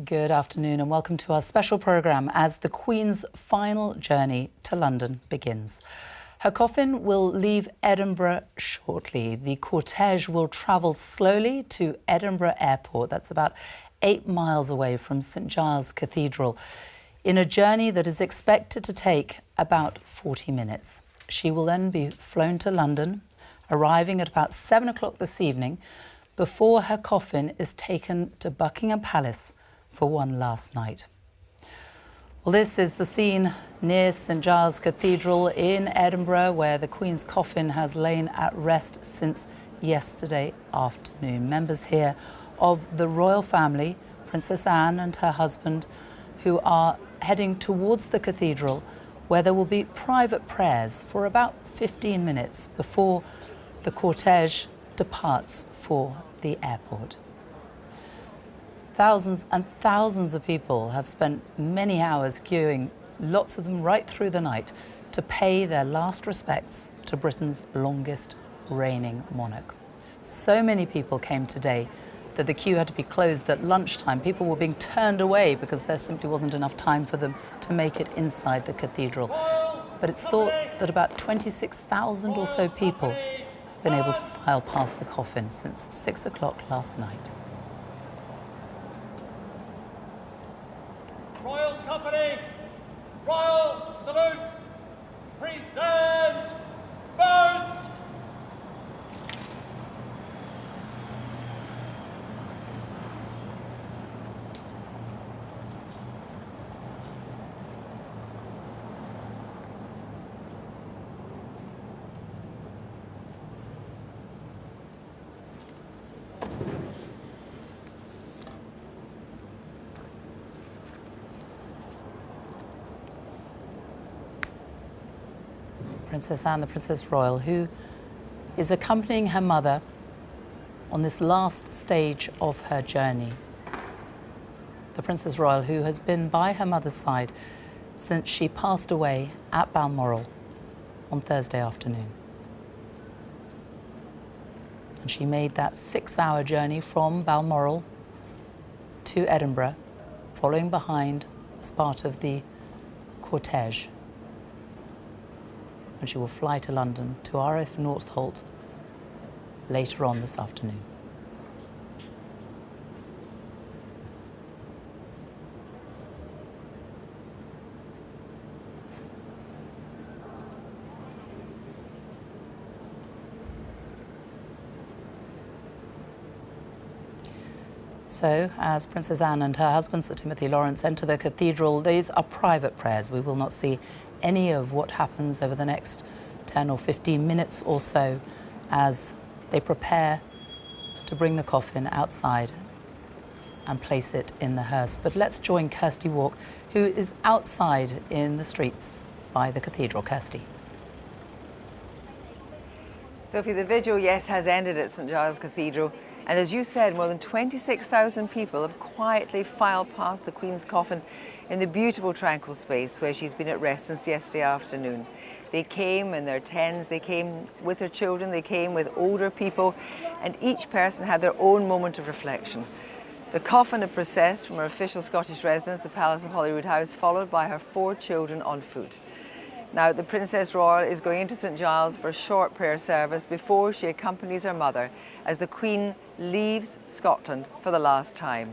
Good afternoon and welcome to our special programme as the Queen's final journey to London begins. Her coffin will leave Edinburgh shortly. The cortege will travel slowly to Edinburgh Airport. That's about 8 miles away from St Giles Cathedral, in a journey that is expected to take about 40 minutes. She will then be flown to London, arriving at about 7 o'clock this evening, before her coffin is taken to Buckingham Palace for one last night. Well, this is the scene near St Giles Cathedral in Edinburgh, where the Queen's coffin has lain at rest since yesterday afternoon. Members here of the royal family, Princess Anne and her husband, who are heading towards the cathedral, where there will be private prayers for about 15 minutes before the cortege departs for the airport. Thousands and thousands of people have spent many hours queuing, lots of them right through the night, to pay their last respects to Britain's longest reigning monarch. So many people came today that the queue had to be closed at lunchtime. People were being turned away because there simply wasn't enough time for them to make it inside the cathedral. But it's thought that about 26,000 or so people have been able to file past the coffin since 6 o'clock last night. Royal Company, Royal Salute, present birth. Princess Anne, the Princess Royal, who is accompanying her mother on this last stage of her journey. The Princess Royal, who has been by her mother's side since she passed away at Balmoral on Thursday afternoon. And she made that 6-hour journey from Balmoral to Edinburgh, following behind as part of the cortege. And she will fly to London to RAF Northolt later on this afternoon. So, as Princess Anne and her husband, Sir Timothy Lawrence, enter the cathedral, these are private prayers. We will not see any of what happens over the next 10 or 15 minutes or so as they prepare to bring the coffin outside and place it in the hearse. But let's join Kirsty Wark, who is outside in the streets by the cathedral. Kirsty. Sophie, the vigil, yes, has ended at St Giles Cathedral. And as you said, more than 26,000 people have quietly filed past the Queen's coffin in the beautiful tranquil space where she's been at rest since yesterday afternoon. They came in their tens, they came with their children, they came with older people, and each person had their own moment of reflection. The coffin had processed from her official Scottish residence, the Palace of Holyrood House, followed by her 4 children on foot. Now, the Princess Royal is going into St Giles for a short prayer service before she accompanies her mother as the Queen leaves Scotland for the last time.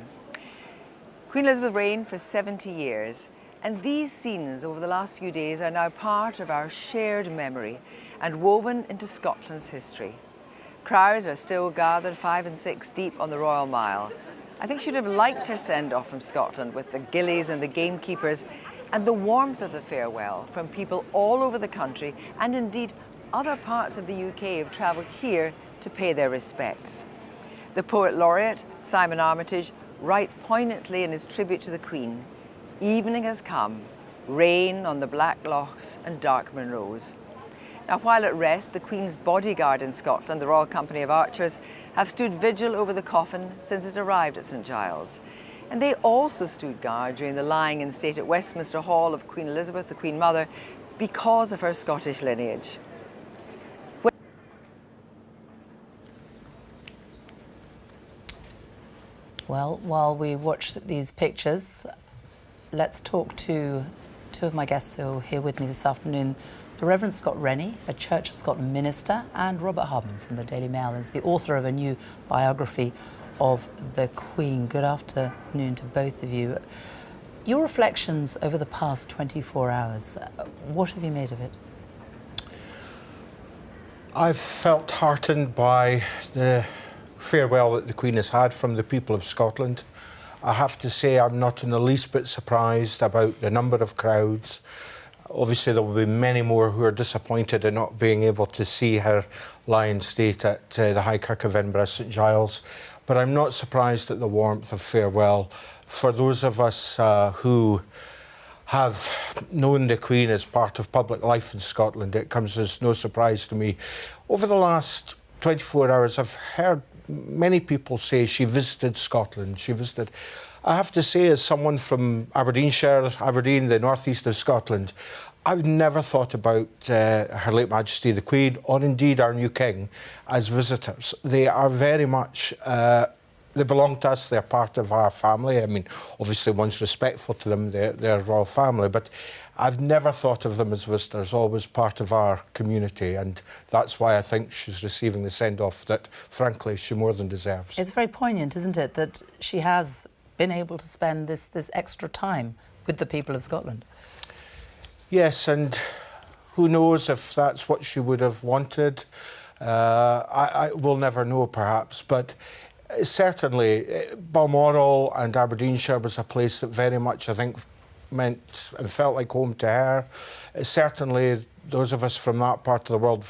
Queen Elizabeth reigned for 70 years, and these scenes over the last few days are now part of our shared memory and woven into Scotland's history. Crowds are still gathered 5 and 6 deep on the Royal Mile. I think she'd have liked her send-off from Scotland with the gillies and the gamekeepers, and the warmth of the farewell from people all over the country, and indeed other parts of the UK have travelled here to pay their respects. The poet laureate, Simon Armitage, writes poignantly in his tribute to the Queen, "Evening has come, rain on the black lochs and dark Monroes." Now, while at rest, the Queen's bodyguard in Scotland, the Royal Company of Archers, have stood vigil over the coffin since it arrived at St Giles. And they also stood guard during the lying in state at Westminster Hall of Queen Elizabeth, the Queen Mother, because of her Scottish lineage. Well, while we watch these pictures, let's talk to two of my guests who are here with me this afternoon. The Reverend Scott Rennie, a Church of Scotland minister, and Robert Hardman from the Daily Mail is the author of a new biography of the Queen. Good afternoon to both of you. Your reflections over the past 24 hours, what have you made of it? I've felt heartened by the farewell that the Queen has had from the people of Scotland. I have to say I'm not in the least bit surprised about the number of crowds. Obviously there will be many more who are disappointed in not being able to see her lie in state at the High Kirk of Edinburgh, St Giles, but I'm not surprised at the warmth of farewell. For those of us who have known the Queen as part of public life in Scotland, it comes as no surprise to me. Over the last 24 hours, I've heard many people say she visited Scotland. I have to say, as someone from Aberdeenshire, Aberdeen, the northeast of Scotland, I've never thought about Her late Majesty the Queen, or indeed our new King, as visitors. They are very much, they belong to us, they're part of our family. I mean, obviously one's respectful to them, they're a royal family, but I've never thought of them as visitors, always part of our community, and that's why I think she's receiving the send-off that, frankly, she more than deserves. It's very poignant, isn't it, that she has been able to spend this extra time with the people of Scotland? Yes, and who knows if that's what she would have wanted. I will never know, perhaps, but certainly Balmoral and Aberdeenshire was a place that very much, I think, meant and felt like home to her. Certainly, those of us from that part of the world,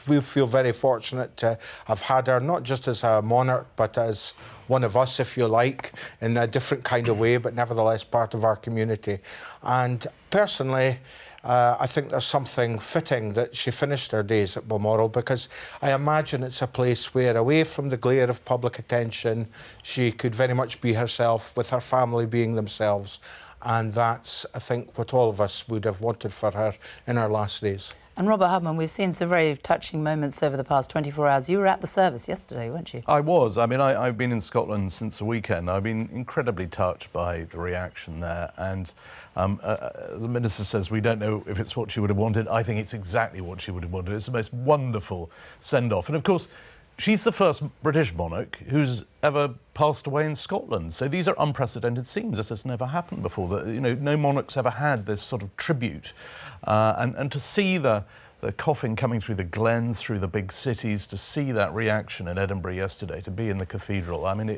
we feel very fortunate to have had her, not just as a monarch, but as one of us, if you like, in a different kind of way, but nevertheless part of our community. And personally, I think there's something fitting that she finished her days at Balmoral, because I imagine it's a place where, away from the glare of public attention, she could very much be herself, with her family being themselves. And that's, I think, what all of us would have wanted for her in her last days. And Robert Hardman, we've seen some very touching moments over the past 24 hours. You were at the service yesterday, weren't you? I was. I mean, I've been in Scotland since the weekend. I've been incredibly touched by the reaction there. And the minister says we don't know if it's what she would have wanted. I think it's exactly what she would have wanted. It's the most wonderful send-off. And of course, she's the first British monarch who's ever passed away in Scotland. So these are unprecedented scenes. This has never happened before. You know, no monarch's ever had this sort of tribute. And to see the coffin coming through the glens, through the big cities, to see that reaction in Edinburgh yesterday, to be in the cathedral, I mean,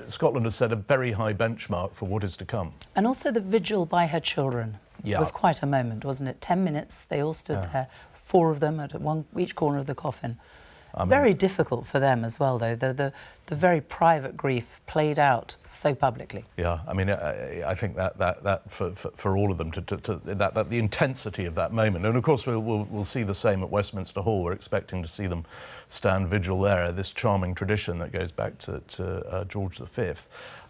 Scotland has set a very high benchmark for what is to come. And also the vigil by her children. Yeah. Was quite a moment, wasn't it? 10 minutes, they all stood there, 4 of them at each corner of the coffin. Very difficult for them as well, though. The very private grief played out so publicly. Yeah, I mean, I think that for all of them, that the intensity of that moment, and of course we'll see the same at Westminster Hall. We're expecting to see them stand vigil there. This charming tradition that goes back to George V.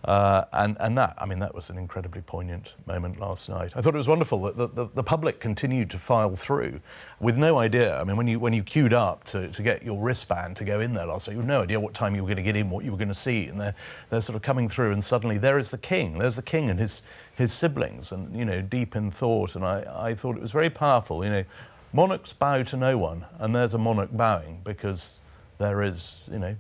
And that, I mean, that was an incredibly poignant moment last night. I thought it was wonderful that the public continued to file through with no idea. I mean, when you queued up to get your wristband to go in there last night, you had no idea what time you were going to get in, what you were going to see, and they're sort of coming through, and suddenly there is the King. There's the King and his siblings, and, you know, deep in thought. And I thought it was very powerful. You know, monarchs bow to no one, and there's a monarch bowing because there is, you know,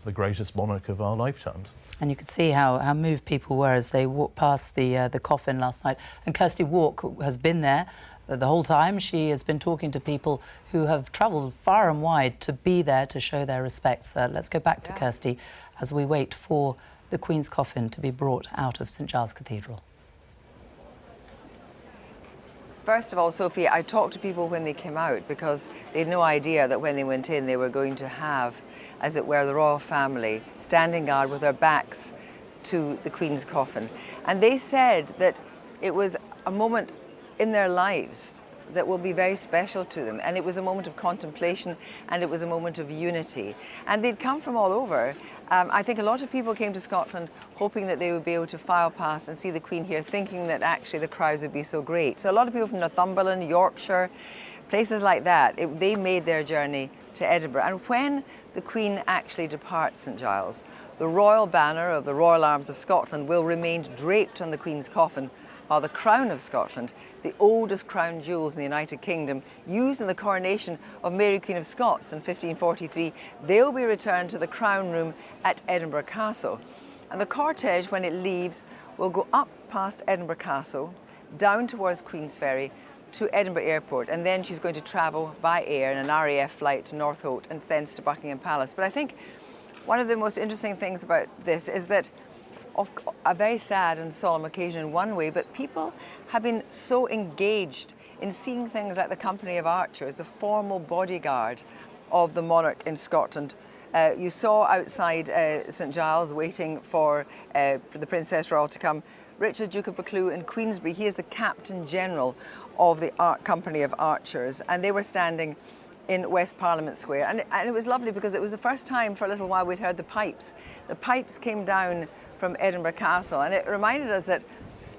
the greatest monarch of our lifetimes. And you could see how moved people were as they walked past the coffin last night. And Kirsty Wark has been there the whole time. She has been talking to people who have travelled far and wide to be there to show their respects. Let's go back to Kirsty as we wait for the Queen's coffin to be brought out of St Giles Cathedral. First of all, Sophie, I talked to people when they came out because they had no idea that when they went in they were going to have, as it were, the royal family standing guard with their backs to the Queen's coffin. And they said that it was a moment in their lives that will be very special to them. And it was a moment of contemplation, and it was a moment of unity. And they'd come from all over. I think a lot of people came to Scotland hoping that they would be able to file past and see the Queen here, thinking that actually the crowds would be so great. So a lot of people from Northumberland, Yorkshire, places like that, they made their journey to Edinburgh. And when the Queen actually departs St Giles, the royal banner of the Royal Arms of Scotland will remain draped on the Queen's coffin, while the Crown of Scotland, the oldest crown jewels in the United Kingdom, used in the coronation of Mary Queen of Scots in 1543, they'll be returned to the Crown Room at Edinburgh Castle. And the cortege, when it leaves, will go up past Edinburgh Castle, down towards Queensferry, to Edinburgh Airport, and then she's going to travel by air in an RAF flight to Northolt and thence to Buckingham Palace. But I think one of the most interesting things about this is that, of a very sad and solemn occasion in one way, but people have been so engaged in seeing things like the Company of Archers, the formal bodyguard of the monarch in Scotland. You saw outside St Giles waiting for the Princess Royal to come, Richard, Duke of Buccleuch in Queensberry. He is the Captain General of the Company of Archers, and they were standing in West Parliament Square. And it was lovely because it was the first time for a little while we'd heard the pipes. The pipes came down from Edinburgh Castle, and it reminded us that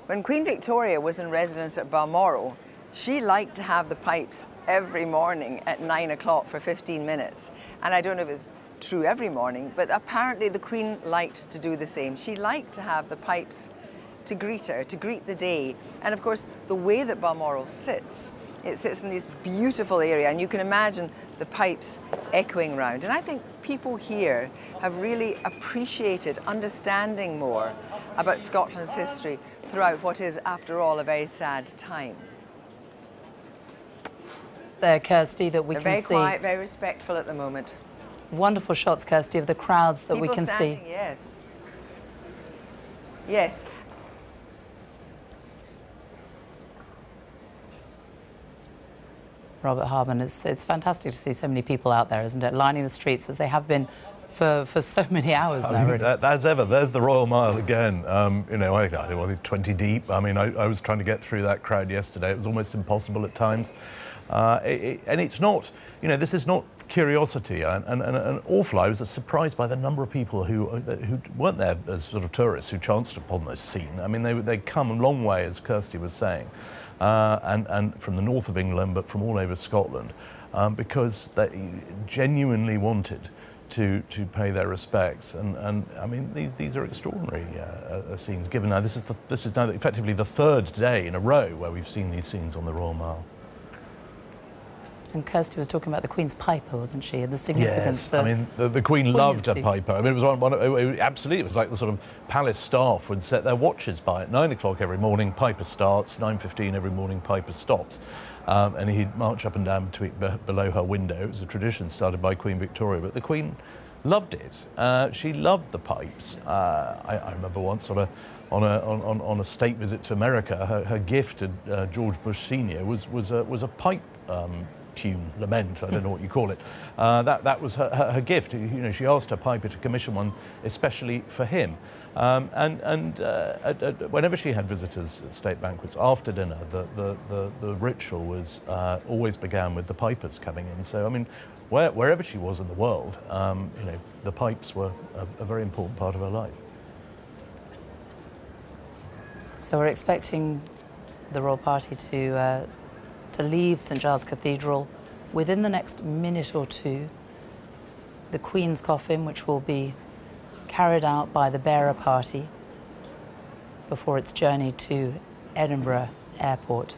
when Queen Victoria was in residence at Balmoral, she liked to have the pipes every morning at 9 o'clock for 15 minutes. And I don't know if it's true every morning, but apparently the Queen liked to do the same. She liked to have the pipes to greet her, to greet the day. And of course, the way that Balmoral sits, it sits in this beautiful area, and you can imagine the pipes echoing round. And I think people here have really appreciated understanding more about Scotland's history throughout what is, after all, a very sad time. There, Kirsty, that we They're can very see. quiet, very respectful at the moment. Wonderful shots, Kirsty, of the crowds that we can see. Yes. Yes. Robert Hardman, it's fantastic to see so many people out there, isn't it, lining the streets as they have been for so many hours now. I mean, really. as ever, there's the Royal Mile again. You know, I don't know, 20 deep. I mean, I was trying to get through that crowd yesterday. It was almost impossible at times. And it's not, you know, this is not curiosity. And an awful, I was surprised by the number of people who weren't there as sort of tourists who chanced upon this scene. I mean, they come a long way, as Kirsty was saying. And from the north of England, but from all over Scotland, because they genuinely wanted to pay their respects. And I mean, these are extraordinary scenes. Given now this is now effectively the third day in a row where we've seen these scenes on the Royal Mile. And Kirsty was talking about the Queen's piper, wasn't she? And the significance. Yes, I mean, the Queen loved a piper. I mean, it was absolutely, it was like the sort of palace staff would set their watches by at 9 o'clock every morning, piper starts, 9:15 every morning, piper stops. And he'd march up and down below her window. It was a tradition started by Queen Victoria, but the Queen loved it. She loved the pipes. I remember once on a state visit to America, her gift to George Bush Sr. was a pipe tune, lament, I don't know what you call it. That was her gift. You know, she asked her piper to commission one especially for him. Whenever she had visitors at state banquets, after dinner, the ritual was always began with the pipers coming in. So, I mean, wherever she was in the world, you know, the pipes were a very important part of her life. So we're expecting the royal party to leave St Giles Cathedral within the next minute or two. The Queen's coffin, which will be carried out by the bearer party before its journey to Edinburgh Airport.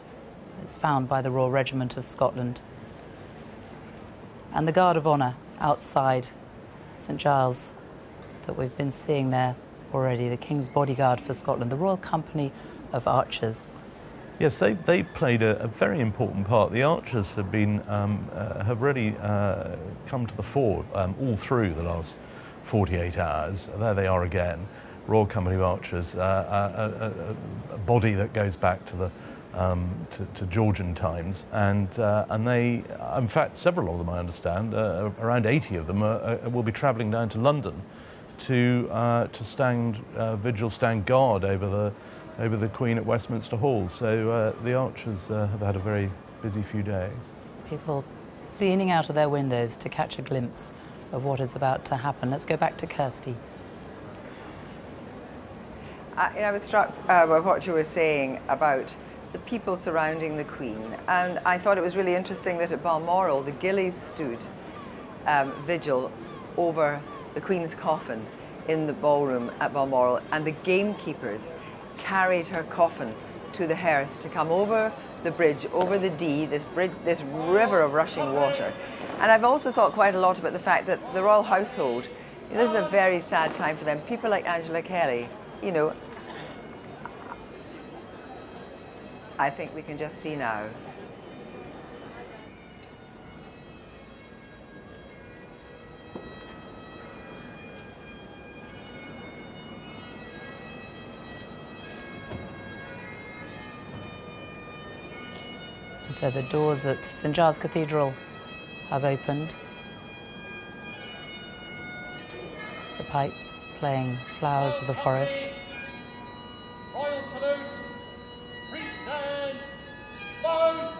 It's found by the Royal Regiment of Scotland. And the Guard of Honour outside St Giles that we've been seeing there already, the King's Bodyguard for Scotland, the Royal Company of Archers. Yes, they played a very important part. The archers have been have really come to the fore all through the last 48 hours. There they are again, Royal Company of Archers, a body that goes back to the to Georgian times, and they, in fact, several of them, I understand, around 80 of them, will be travelling down to London to stand vigil, stand guard over the Queen at Westminster Hall. So the archers have had a very busy few days. People leaning out of their windows to catch a glimpse of what is about to happen. Let's go back to Kirsty. I was struck by what you were saying about the people surrounding the Queen, and I thought it was really interesting that at Balmoral the gillies stood vigil over the Queen's coffin in the ballroom at Balmoral, and the gamekeepers carried her coffin to the hearse to come over the bridge, over the Dee, this river of rushing water. And I've also thought quite a lot about the fact that the royal household, this is a very sad time for them. People like Angela Kelly, you know, I think we can just see now. And so the doors at St Giles Cathedral have opened. The pipes playing Flowers of the Forest. Royal salute. Priest stand. Bows.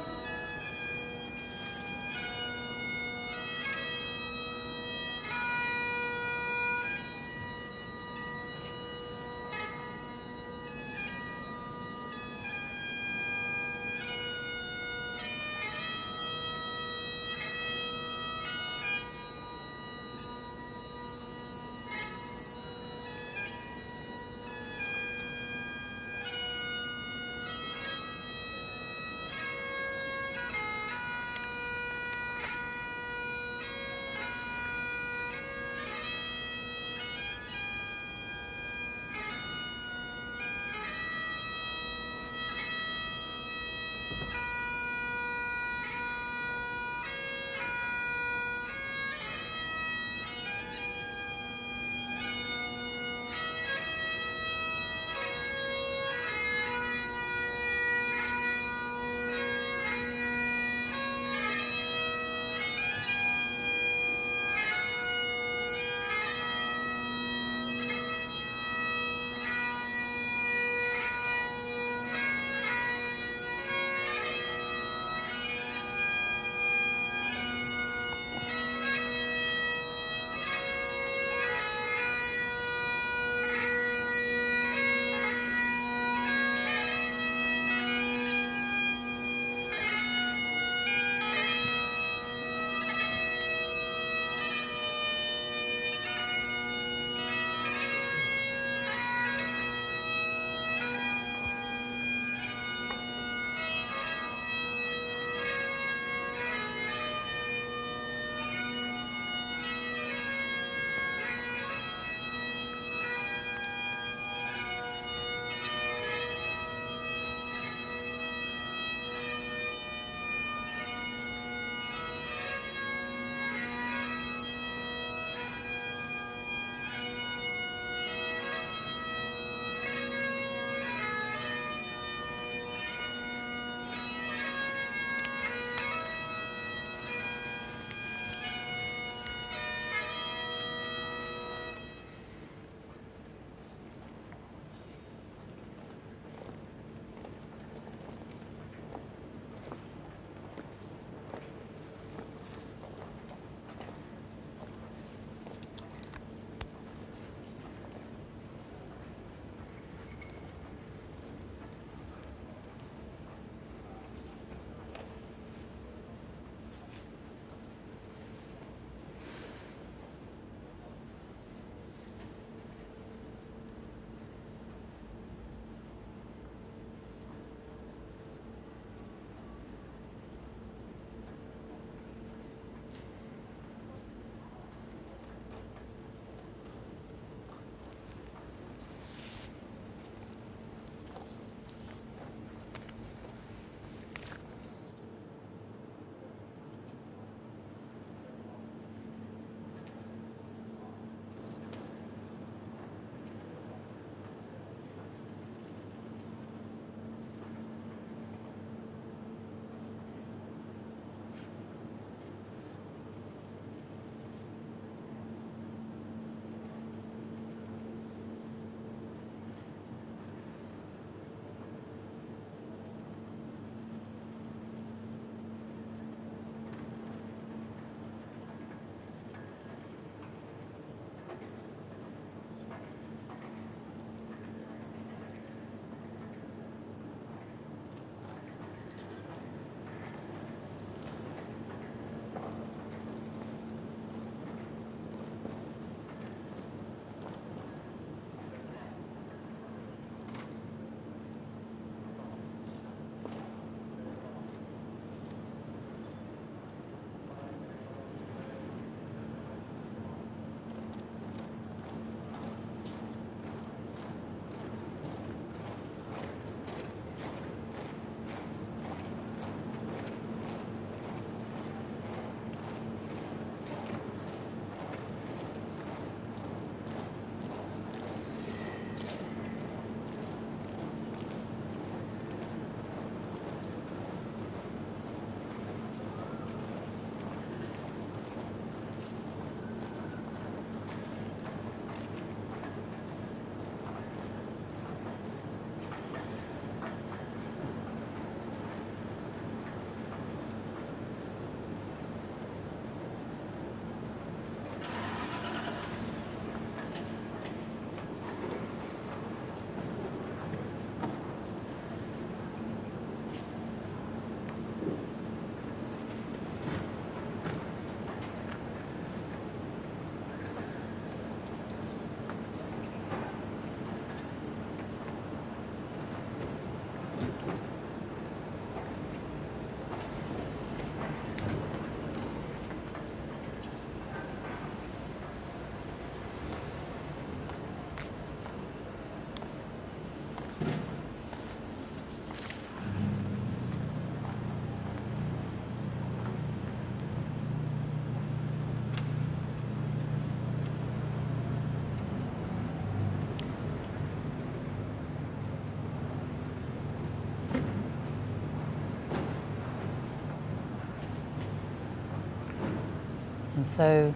And so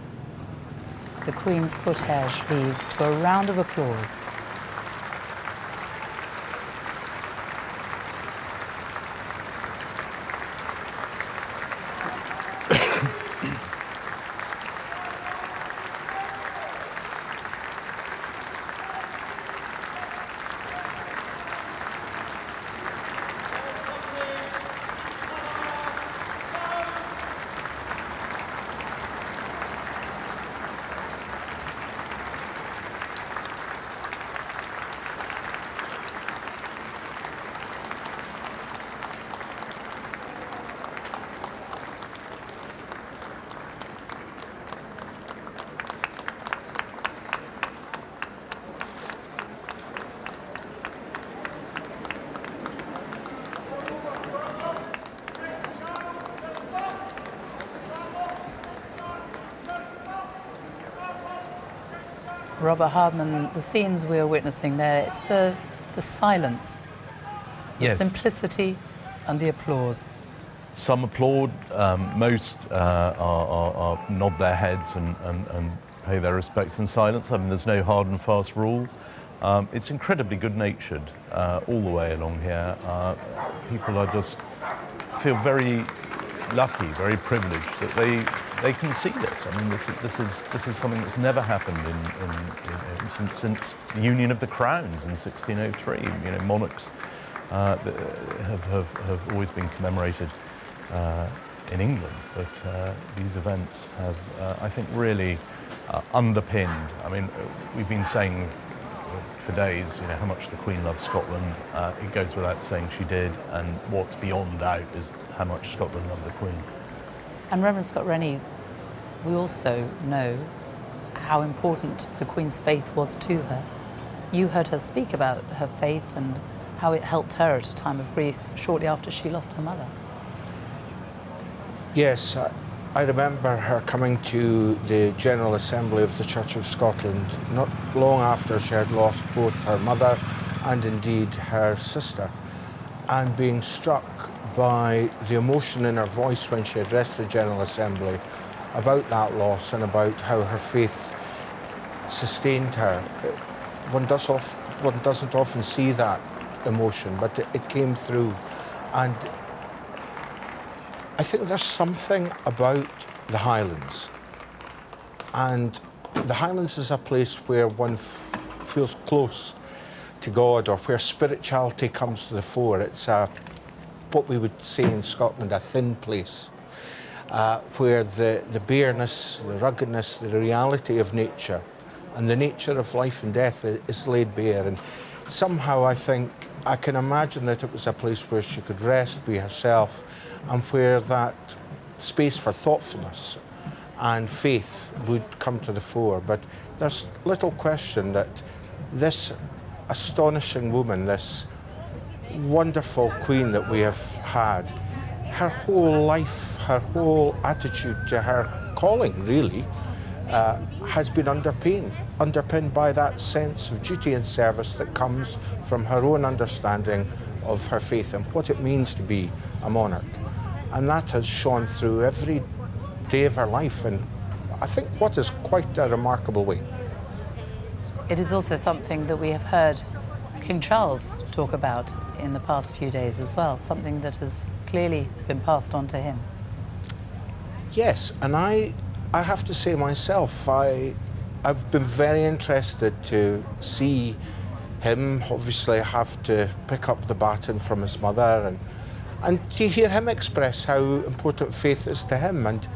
the Queen's cortege leaves to a round of applause. Robert Hardman, the scenes we are witnessing there, it's the silence, the Yes. simplicity and the applause. Some applaud, most are nod their heads and pay their respects in silence. I mean, there's no hard and fast rule. It's incredibly good-natured all the way along here. People are just feel very lucky, very privileged that they can see this. I mean, this is something that's never happened since the Union of the Crowns in 1603. You know, monarchs have always been commemorated in England, but these events have, I think, really underpinned. I mean, we've been saying for days, you know, how much the Queen loves Scotland. It goes without saying she did, and what's beyond doubt is how much Scotland loved the Queen. And Reverend Scott Rennie, we also know how important the Queen's faith was to her. You heard her speak about her faith and how it helped her at a time of grief shortly after she lost her mother. Yes, I remember her coming to the General Assembly of the Church of Scotland not long after she had lost both her mother and indeed her sister, and being struck by the emotion in her voice when she addressed the General Assembly about that loss and about how her faith sustained her. One doesn't often see that emotion, but it came through. And I think there's something about the Highlands. And the Highlands is a place where one feels close to God, or where spirituality comes to the fore. It's what we would say in Scotland, a thin place, where the bareness, the ruggedness, the reality of nature and the nature of life and death is laid bare. And somehow I think I can imagine that it was a place where she could rest, be herself, and where that space for thoughtfulness and faith would come to the fore. But there's little question that this astonishing woman, this wonderful Queen that we have had, her whole life, her whole attitude to her calling, really, has been underpinned by that sense of duty and service that comes from her own understanding of her faith and what it means to be a monarch. And that has shone through every day of her life, and I think what is quite a remarkable way. It is also something that we have heard King Charles talk about in the past few days as well, something that has clearly been passed on to him. Yes, and I have to say myself, I've been very interested to see him obviously have to pick up the baton from his mother, and to hear him express how important faith is to him. And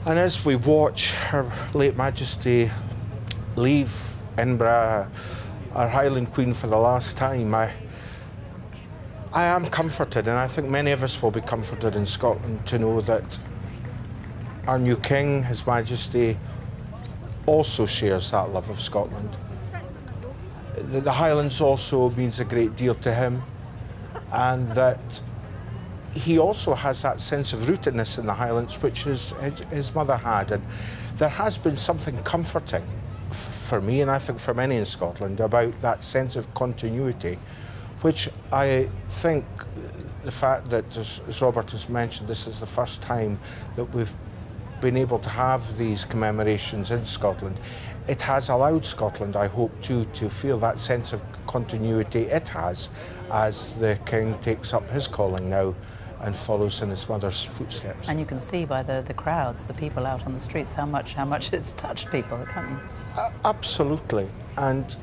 as we watch Her late Majesty leave Edinburgh, our Highland Queen, for the last time, I am comforted, and I think many of us will be comforted in Scotland to know that our new King, His Majesty, also shares that love of Scotland. The Highlands also means a great deal to him, and that he also has that sense of rootedness in the Highlands, which his mother had. And there has been something comforting for me, and I think for many in Scotland, about that sense of continuity, which I think the fact that, as Robert has mentioned, this is the first time that we've been able to have these commemorations in Scotland, it has allowed Scotland, I hope too, to feel that sense of continuity it has as the King takes up his calling now and follows in his mother's footsteps. And you can see by the crowds, the people out on the streets, how much it's touched people, can't you? Absolutely. And,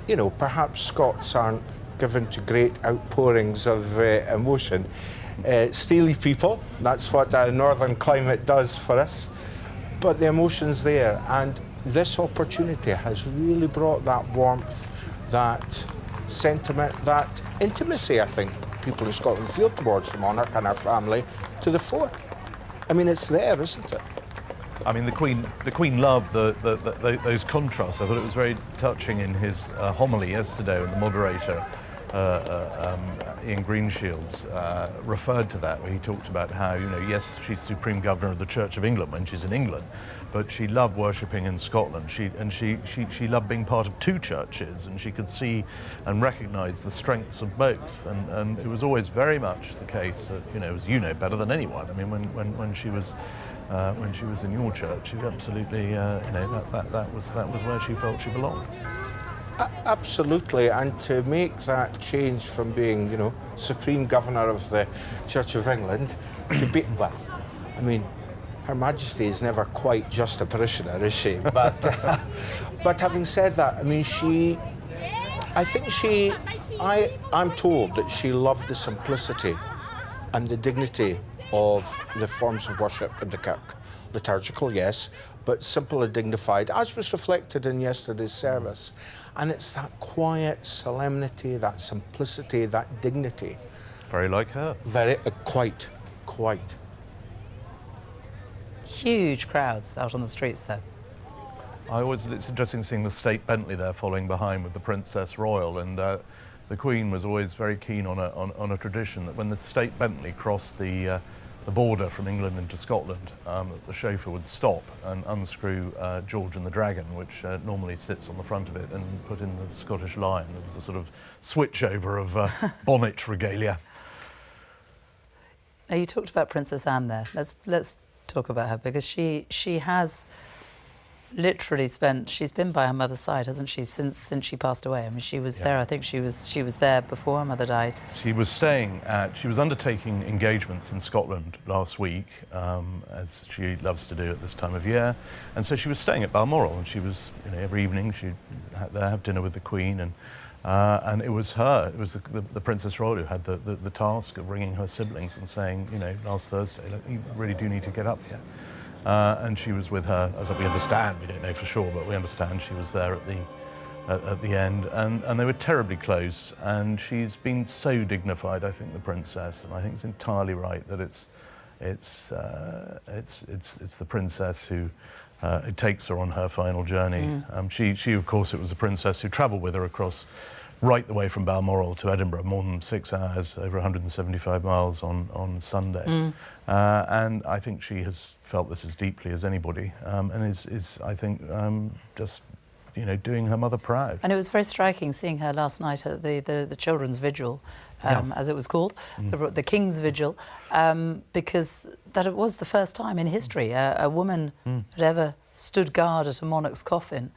you know, perhaps Scots aren't given to great outpourings of emotion. Steely people, that's what a northern climate does for us. But the emotion's there, and this opportunity has really brought that warmth, that sentiment, that intimacy, I think, people in Scotland feel towards the monarch and our family to the fore. I mean, it's there, isn't it? I mean, the Queen loved those contrasts. I thought it was very touching in his homily yesterday when the moderator, Ian Greenshields, referred to that, where he talked about how, you know, yes, she's Supreme Governor of the Church of England when she's in England, but she loved worshipping in Scotland. She loved being part of two churches, and she could see and recognise the strengths of both. And it was always very much the case, you know, as you know better than anyone. I mean, when she was in your church, she absolutely, you know, that was where she felt she belonged. Absolutely, and to make that change from being, you know, Supreme Governor of the Church of England to be, well, I mean, Her Majesty is never quite just a parishioner, is she? But, but having said that, I mean, I'm told that she loved the simplicity and the dignity of the forms of worship in the kirk. Liturgical, yes, but simple and dignified, as was reflected in yesterday's service. And it's that quiet solemnity, that simplicity, that dignity. Very like her. Very, quite. Huge crowds out on the streets, though. It's interesting seeing the State Bentley there following behind with the Princess Royal, and the Queen was always very keen on a tradition that when the State Bentley crossed the border from England into Scotland, the chauffeur would stop and unscrew George and the Dragon, which normally sits on the front of it, and put in the Scottish Lion. There was a sort of switchover of bonnet regalia. Now, you talked about Princess Anne there. Let's talk about her, because she has literally she's been by her mother's side, hasn't she, since she passed away? I mean, she was there, I think she was there before her mother died. She was undertaking engagements in Scotland last week, as she loves to do at this time of year, and so she was staying at Balmoral, and she was, you know, every evening she'd have dinner with the Queen, and it was the Princess Royal who had the task of ringing her siblings and saying, you know, last Thursday, you really do need to get up here. And she was with her, as we understand, we don't know for sure, but we understand she was there at the end, and they were terribly close. And she's been so dignified, I think, the Princess, and I think it's entirely right that it's the Princess who it takes her on her final journey. She of course, it was the Princess who travelled with her across right the way from Balmoral to Edinburgh, more than 6 hours, over 175 miles on Sunday. And I think she has felt this as deeply as anybody, and is I think, just, you know, doing her mother proud. And it was very striking seeing her last night at the children's vigil, as it was called, the King's Vigil, because that it was the first time in history a woman had ever stood guard at a monarch's coffin.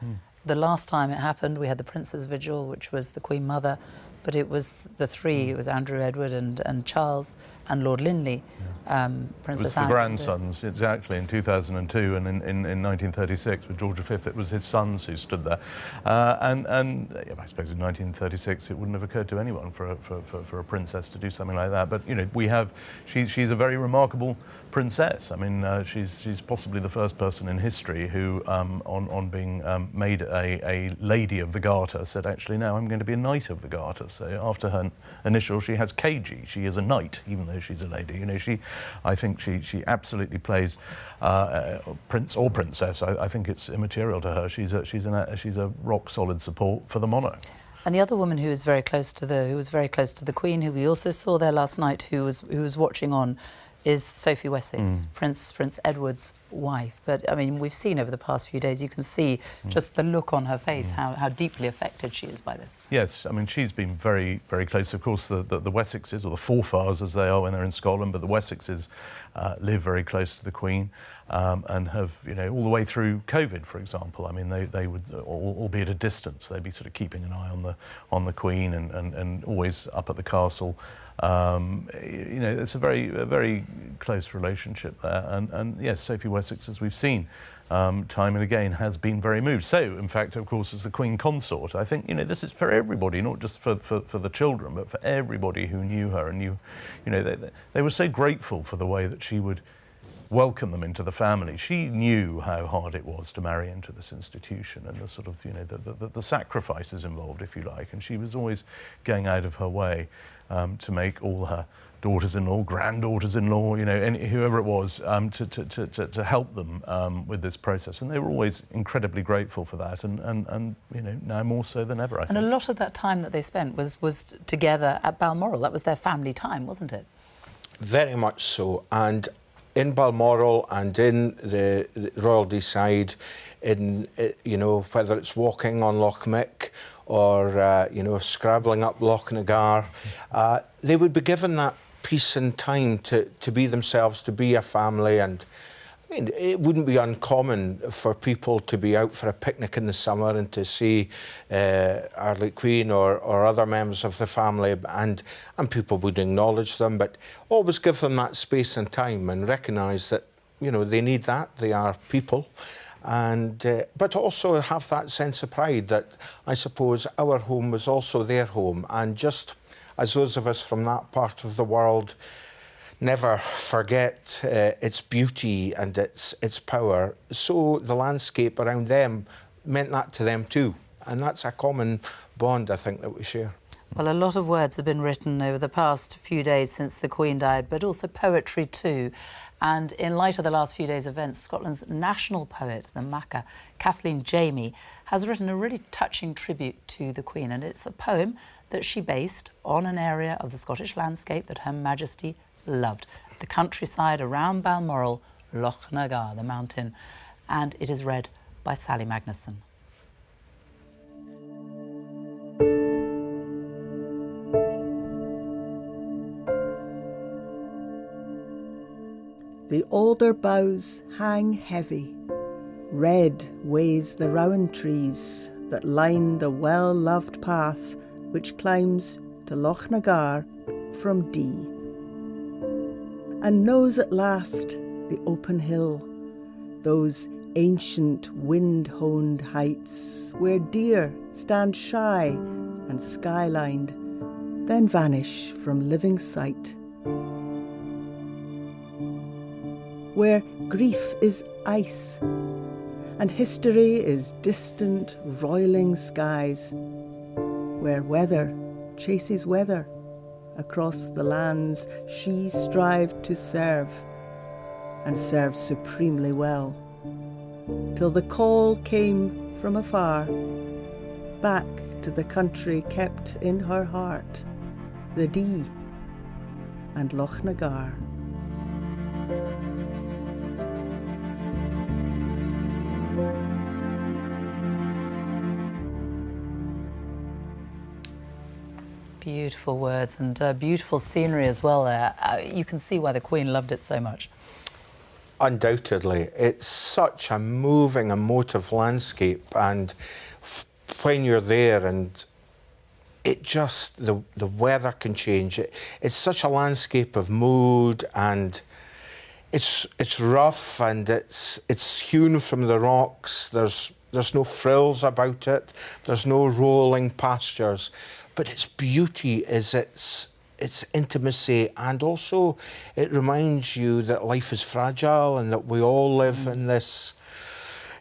The last time it happened, we had the Prince's Vigil, which was the Queen Mother, but it was the three, it was Andrew, Edward and Charles and Lord Linley. Princess Anne. It was the grandsons, exactly, in 2002, and in 1936 with George V, it was his sons who stood there. And I suppose in 1936 it wouldn't have occurred to anyone for a princess to do something like that. But, you know, she's a very remarkable princess. I mean, she's possibly the first person in history who, on being made a Lady of the Garter, said, actually, no, I'm going to be a Knight of the Garter. So after her initial, she has KG. She is a knight, even though she's a lady. You know, I think she absolutely plays prince or princess. I think it's immaterial to her. She's a rock solid support for the monarch. And the other woman who was very close to the Queen, who we also saw there last night, who was watching on, is Sophie Wessex, Prince Edward's wife. But I mean, we've seen over the past few days, you can see just the look on her face, how deeply affected she is by this. Yes, I mean, she's been very, very close. Of course, the Wessexes, or the Forfars as they are when they're in Scotland, but the Wessexes live very close to the Queen. and have, all the way through COVID, for example. I mean, they would, albeit at a distance, they'd be sort of keeping an eye on the Queen and always up at the castle. It's a very close relationship there. And yes, Sophie Wessex, as we've seen, time and again, has been very moved. So, in fact, of course, as the Queen Consort, I think, this is for everybody, not just for the children, but for everybody who knew her and they were so grateful for the way that she would welcome them into the family. She knew how hard it was to marry into this institution and the sort of, the sacrifices involved, if you like, and she was always going out of her way to make all her daughters-in-law, granddaughters-in-law, whoever it was, to help them with this process. And they were always incredibly grateful for that, and now more so than ever, I think. And a lot of that time that they spent was together at Balmoral. That was their family time, wasn't it? Very much so. And in Balmoral and in the Royal Deeside, whether it's walking on Loch Mick or, scrabbling up Lochnagar, they would be given that peace and time to be themselves, to be a family. And I mean, it wouldn't be uncommon for people to be out for a picnic in the summer and to see our late Queen or other members of the family, and people would acknowledge them, but always give them that space and time and recognise that, they need that, they are people. And but also have that sense of pride that I suppose our home was also their home, and just as those of us from that part of the world never forget its beauty and its power, so the landscape around them meant that to them too, and that's a common bond I think that we share. Well, a lot of words have been written over the past few days since the Queen died, but also poetry too. And in light of the last few days' events, Scotland's national poet, the Maca, Kathleen Jamie, has written a really touching tribute to the Queen. And it's a poem that she based on an area of the Scottish landscape that Her Majesty loved. The countryside around Balmoral, Lochnagar, the mountain. And it is read by Sally Magnusson. The alder boughs hang heavy, red weighs the rowan trees that line the well-loved path which climbs to Lochnagar from Dee, and knows at last the open hill, those ancient wind-honed heights where deer stand shy and skylined, then vanish from living sight, where grief is ice and history is distant roiling skies, where weather chases weather across the lands she strived to serve, and served supremely well, till the call came from afar, back to the country kept in her heart, the Dee and Lochnagar. Beautiful words and beautiful scenery as well there. You can see why the Queen loved it so much. Undoubtedly. It's such a moving, emotive landscape, and when you're there and it just, the weather can change. It's such a landscape of mood, and it's rough and it's hewn from the rocks. There's no frills about it. There's no rolling pastures. But its beauty is its intimacy, and also it reminds you that life is fragile and that we all live in this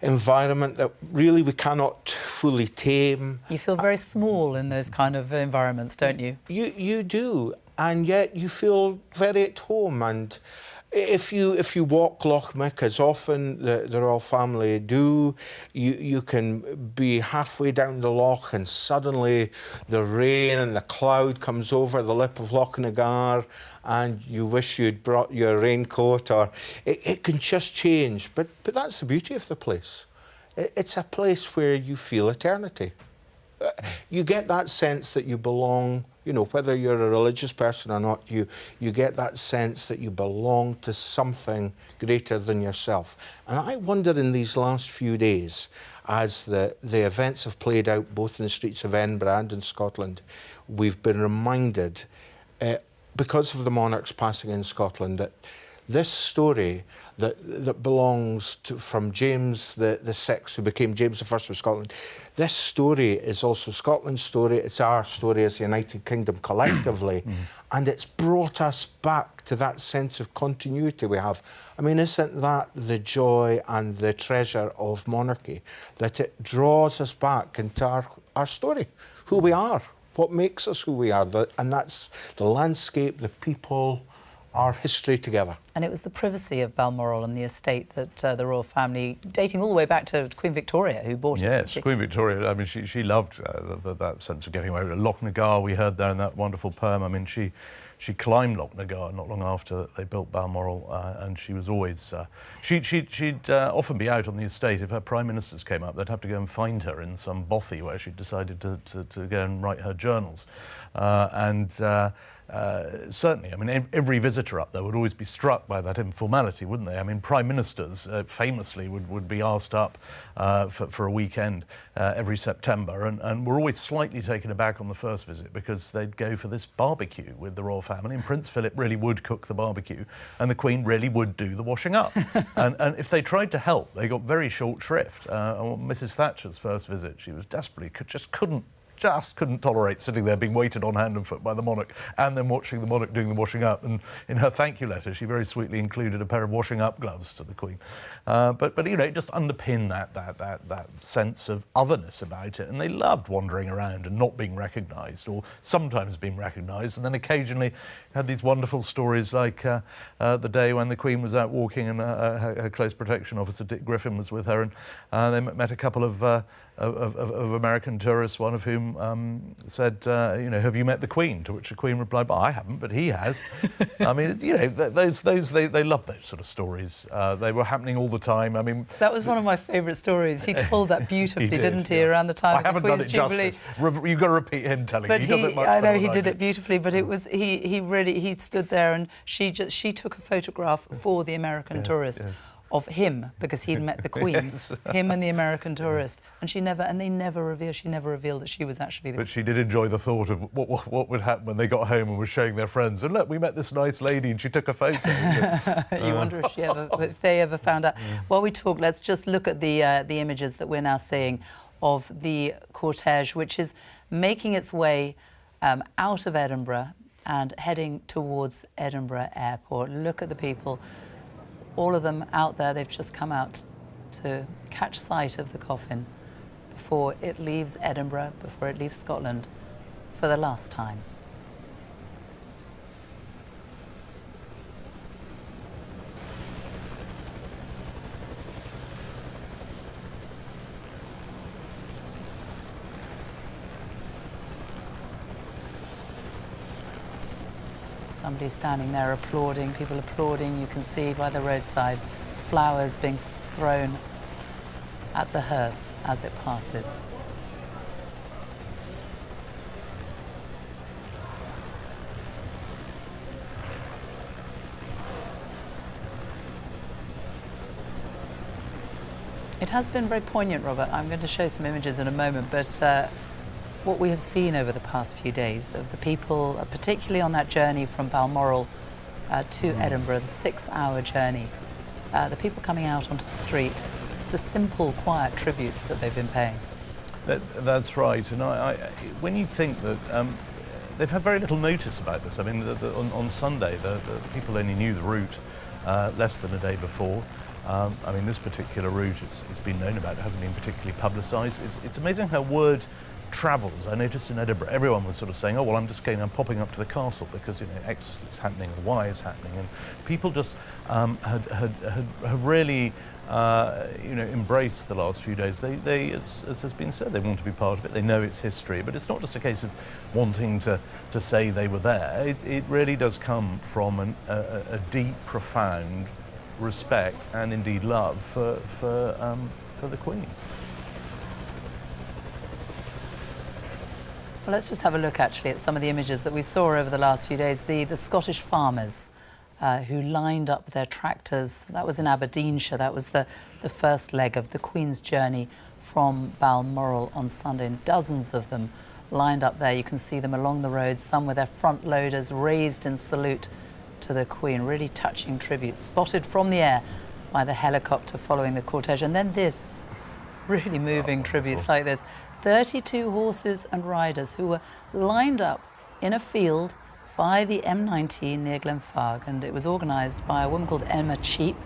environment that really we cannot fully tame. You feel very small in those kind of environments, don't you? You do, and yet you feel very at home. And if you walk Loch Mick, as often the royal family do, you can be halfway down the loch and suddenly the rain and the cloud comes over the lip of Lochnagar, and you wish you'd brought your raincoat, or it can just change. But that's the beauty of the place. It's a place where you feel eternity. You get that sense that you belong, you know, whether you're a religious person or not, you get that sense that you belong to something greater than yourself. And I wonder in these last few days, as the events have played out both in the streets of Edinburgh and in Scotland, we've been reminded, because of the monarch's passing in Scotland, that this story that belongs to, from James the Sixth, who became James I of Scotland, this story is also Scotland's story. It's our story as the United Kingdom collectively, and it's brought us back to that sense of continuity we have. I mean, isn't that the joy and the treasure of monarchy, that it draws us back into our story, who we are, what makes us who we are, and that's the landscape, the people, our history together. And it was the privacy of Balmoral and the estate that the royal family, dating all the way back to Queen Victoria, who bought it. Yes, Queen Victoria, I mean, she loved that sense of getting away with it. Lochnagar, we heard there in that wonderful poem, I mean, she climbed Lochnagar not long after they built Balmoral, and she was always... she'd often be out on the estate. If her prime ministers came up, they'd have to go and find her in some bothy where she'd decided to go and write her journals. Certainly, I mean, every visitor up there would always be struck by that informality, wouldn't they? I mean, prime ministers famously would be asked up for a weekend every September, and were always slightly taken aback on the first visit because they'd go for this barbecue with the royal family, and Prince Philip really would cook the barbecue, and the Queen really would do the washing up. and if they tried to help, they got very short shrift. On Mrs. Thatcher's first visit, she was desperately, just couldn't tolerate sitting there being waited on hand and foot by the monarch and then watching the monarch doing the washing up. And in her thank you letter, she very sweetly included a pair of washing up gloves to the Queen. But you know, it just underpinned that sense of otherness about it. And they loved wandering around and not being recognised, or sometimes being recognised. And then occasionally had these wonderful stories like the day when the Queen was out walking and her close protection officer Dick Griffin was with her, and they met a couple of American tourists, one of whom said, you know, have you met the Queen? To which the Queen replied, well, I haven't, but he has. I mean, you know, they love those sort of stories. They were happening all the time. I mean, that was one of my favourite stories. He told that beautifully, didn't he, around the time of the Queen's Jubilee? I haven't done it justice. You've got to repeat him telling me. He does it much I know better he than did it beautifully, but it was he stood there and she took a photograph for the American tourist. Yes. Of him, because he'd met the Queen, Yes. him and the American tourist, and she never revealed that she was actually the... But she did enjoy the thought of what would happen when they got home and were showing their friends, and look, we met this nice lady and she took a photo. You wonder if they ever found out. While we talk, let's just look at the images that we're now seeing of the cortege, which is making its way out of Edinburgh and heading towards Edinburgh Airport. Look at the people. All of them out there, they've just come out to catch sight of the coffin before it leaves Edinburgh, before it leaves Scotland for the last time. Somebody standing there applauding, people applauding. You can see by the roadside flowers being thrown at the hearse as it passes. It has been very poignant, Robert. I'm going to show some images in a moment, but what we have seen over the past few days of the people, particularly on that journey from Balmoral to Edinburgh, the 6-hour journey, the people coming out onto the street, the simple, quiet tributes that they've been paying. That's right. And when you think that they've had very little notice about this. I mean, on Sunday, the people only knew the route less than a day before. I mean, this particular route, it's been known about, it hasn't been particularly publicised. It's amazing how word travels. I noticed in Edinburgh, everyone was sort of saying, oh, well, I'm popping up to the castle because, you know, X is happening and Y is happening. And people just have really, you know, embraced the last few days. They as has been said, they want to be part of it. They know its history, but it's not just a case of wanting to say they were there. It really does come from a deep, profound respect and indeed love for the Queen. Well, let's just have a look actually at some of the images that we saw over the last few days. The Scottish farmers who lined up their tractors. That was in Aberdeenshire. That was the first leg of the Queen's journey from Balmoral on Sunday. And dozens of them lined up there. You can see them along the road, some with their front loaders raised in salute to the Queen. Really touching tributes, spotted from the air by the helicopter following the cortege. And then this, really moving tributes like this. 32 horses and riders who were lined up in a field by the M19 near Glenfarg, and it was organised by a woman called Emma Cheap.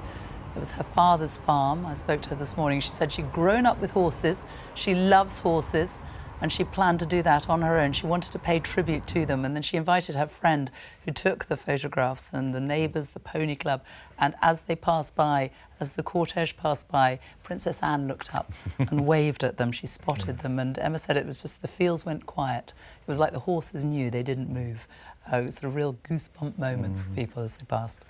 It was her father's farm. I spoke to her this morning. She said she'd grown up with horses. She loves horses, and she planned to do that on her own. She wanted to pay tribute to them, and then she invited her friend who took the photographs and the neighbours, the pony club, and as they passed by, as the cortege passed by, Princess Anne looked up and waved at them. She spotted them, and Emma said it was just the fields went quiet. It was like the horses knew they didn't move. It was a real goosebump moment for people as they passed.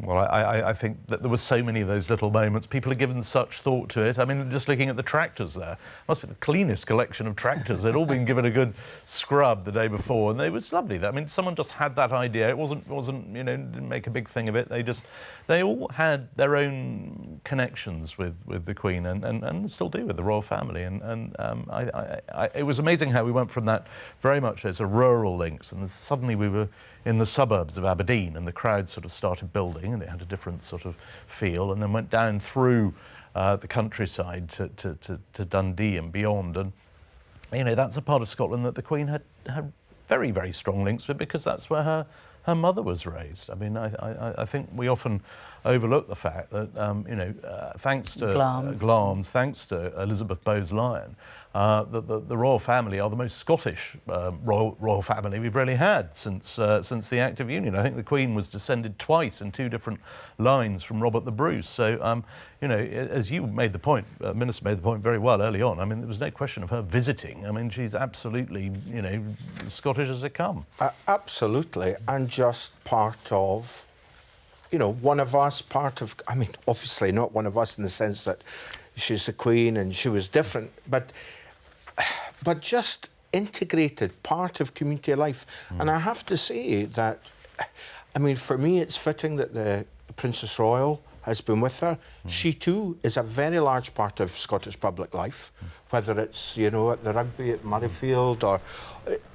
Well, I think that there were so many of those little moments. People had given such thought to it. I mean, just looking at the tractors there, must be the cleanest collection of tractors. They'd all been given a good scrub the day before, and it was lovely. I mean, someone just had that idea. It wasn't you know, didn't make a big thing of it. They all had their own connections with the Queen, and still do with the royal family. And it was amazing how we went from that very much as a rural links, and suddenly we were in the suburbs of Aberdeen, and the crowd sort of started building, and it had a different sort of feel, and then went down through the countryside to Dundee and beyond. And you know, that's a part of Scotland that the Queen had very, very strong links with, because that's where her mother was raised. I mean, I think we often overlook the fact that you know, thanks to Glamis, thanks to Elizabeth Bowes-Lyon, the royal family are the most Scottish royal family we've really had since the Act of Union. I think the Queen was descended twice in two different lines from Robert the Bruce. So, you know, as you made the point, Minister made the point very well early on. I mean, there was no question of her visiting. I mean, she's absolutely, you know, Scottish as they come. Absolutely, and just part of, you know, one of us, part of, I mean, obviously not one of us in the sense that she's the Queen and she was different, but just integrated, part of community life. And I have to say that, I mean, for me, it's fitting that the Princess Royal has been with her. She too is a very large part of Scottish public life, whether it's, you know, at the rugby at Murrayfield or,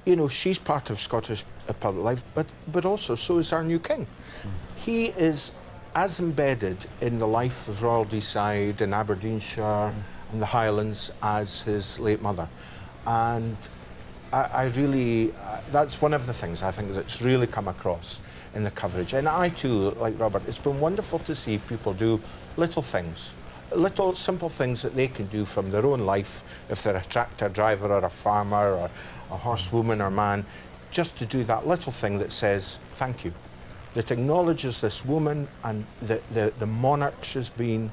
you know, she's part of Scottish public life, but also so is our new king. He is as embedded in the life of Royal Deeside in Aberdeenshire and the Highlands as his late mother. And I really, that's one of the things I think that's really come across in the coverage. And I too, like Robert, it's been wonderful to see people do little things, little simple things that they can do from their own life, if they're a tractor driver or a farmer or a horsewoman or man, just to do that little thing that says thank you, that acknowledges this woman and the monarch she's been,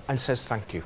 and says thank you.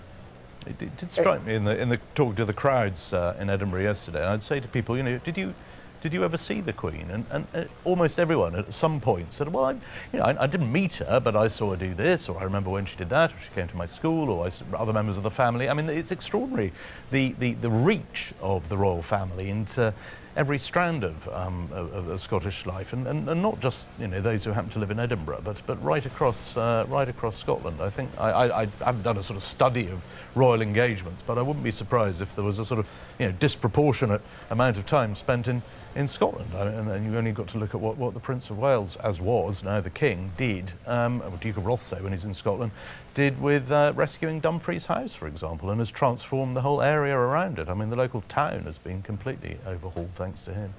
It did strike me in the talk to the crowds in Edinburgh yesterday. I'd say to people, you know, did you ever see the Queen? And almost everyone at some point said, well, I didn't meet her, but I saw her do this, or I remember when she did that, or she came to my school, or other members of the family. I mean, it's extraordinary, the reach of the royal family into every strand of Scottish life, and not just, you know, those who happen to live in Edinburgh, but right across Scotland. I think I haven't done a sort of study of royal engagements, but I wouldn't be surprised if there was a sort of, you know, disproportionate amount of time spent in Scotland. And you only got to look at what the Prince of Wales, as was now the King, did, or Duke of Rothesay when he's in Scotland, did with rescuing Dumfries House, for example, and has transformed the whole area around it. I mean, the local town has been completely overhauled thanks to him.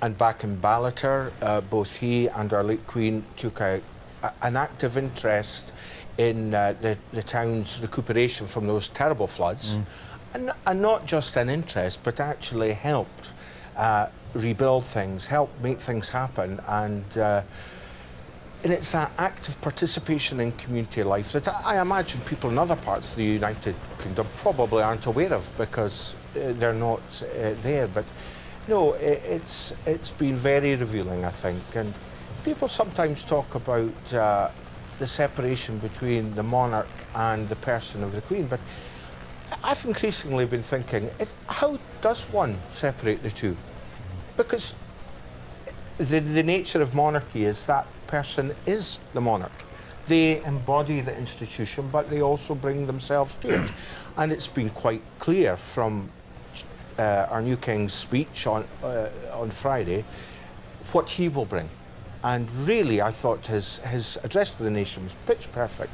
And back in Ballater, both he and our late Queen took an active interest in the town's recuperation from those terrible floods, and not just an interest, but actually helped rebuild things, helped make things happen, and it's that active participation in community life that I imagine people in other parts of the United Kingdom probably aren't aware of because they're not there. But no, it's been very revealing, I think. And people sometimes talk about the separation between the monarch and the person of the Queen, but I've increasingly been thinking, how does one separate the two? Because the nature of monarchy is that person is the monarch. They embody the institution, but they also bring themselves to it. And it's been quite clear from our new King's speech on Friday what he will bring. And really, I thought his address to the nation was pitch perfect,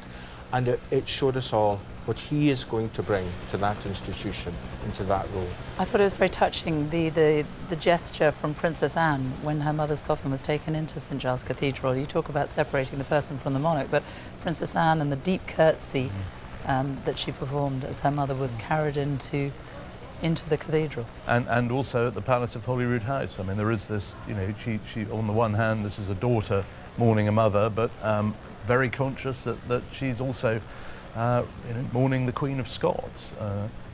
and it showed us all what he is going to bring to that institution, into that role. I thought it was very touching, the gesture from Princess Anne when her mother's coffin was taken into St Giles Cathedral. You talk about separating the person from the monarch, but Princess Anne and the deep curtsy that she performed as her mother was carried into the cathedral. And also at the Palace of Holyrood House. I mean, there is this, you know, she on the one hand, this is a daughter mourning a mother, but very conscious that she's also mourning the Queen of Scots.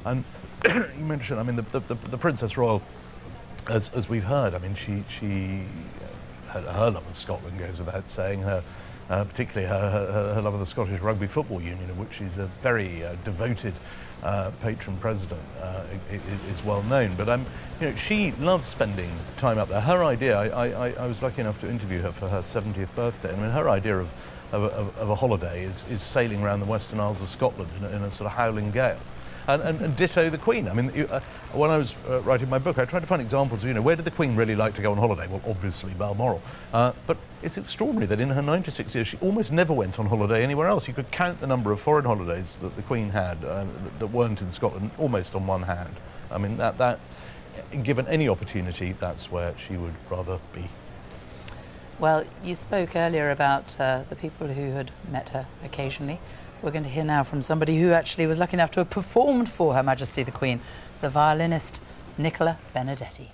And you mentioned, I mean, the Princess Royal, as we've heard, I mean, she her love of Scotland goes without saying. Particularly her love of the Scottish Rugby Football Union, of which she's a very devoted patron president, is well known. But you know, she loves spending time up there. Her idea, I was lucky enough to interview her for her 70th birthday. I mean, her idea of a holiday is sailing around the Western Isles of Scotland in a sort of howling gale. And ditto the Queen. I mean, when I was writing my book, I tried to find examples of, you know, where did the Queen really like to go on holiday? Well, obviously Balmoral. But it's extraordinary that in her 96 years, she almost never went on holiday anywhere else. You could count the number of foreign holidays that the Queen had that weren't in Scotland almost on one hand. I mean, that given any opportunity, that's where she would rather be. Well, you spoke earlier about the people who had met her occasionally. We're going to hear now from somebody who actually was lucky enough to have performed for Her Majesty the Queen, the violinist Nicola Benedetti.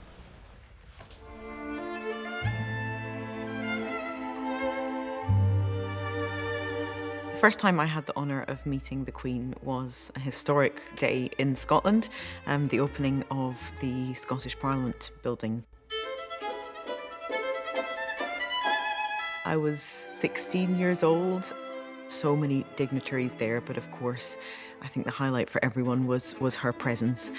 The first time I had the honour of meeting the Queen was a historic day in Scotland, the opening of the Scottish Parliament building. I was 16 years old. So many dignitaries there, but of course, I think the highlight for everyone was her presence.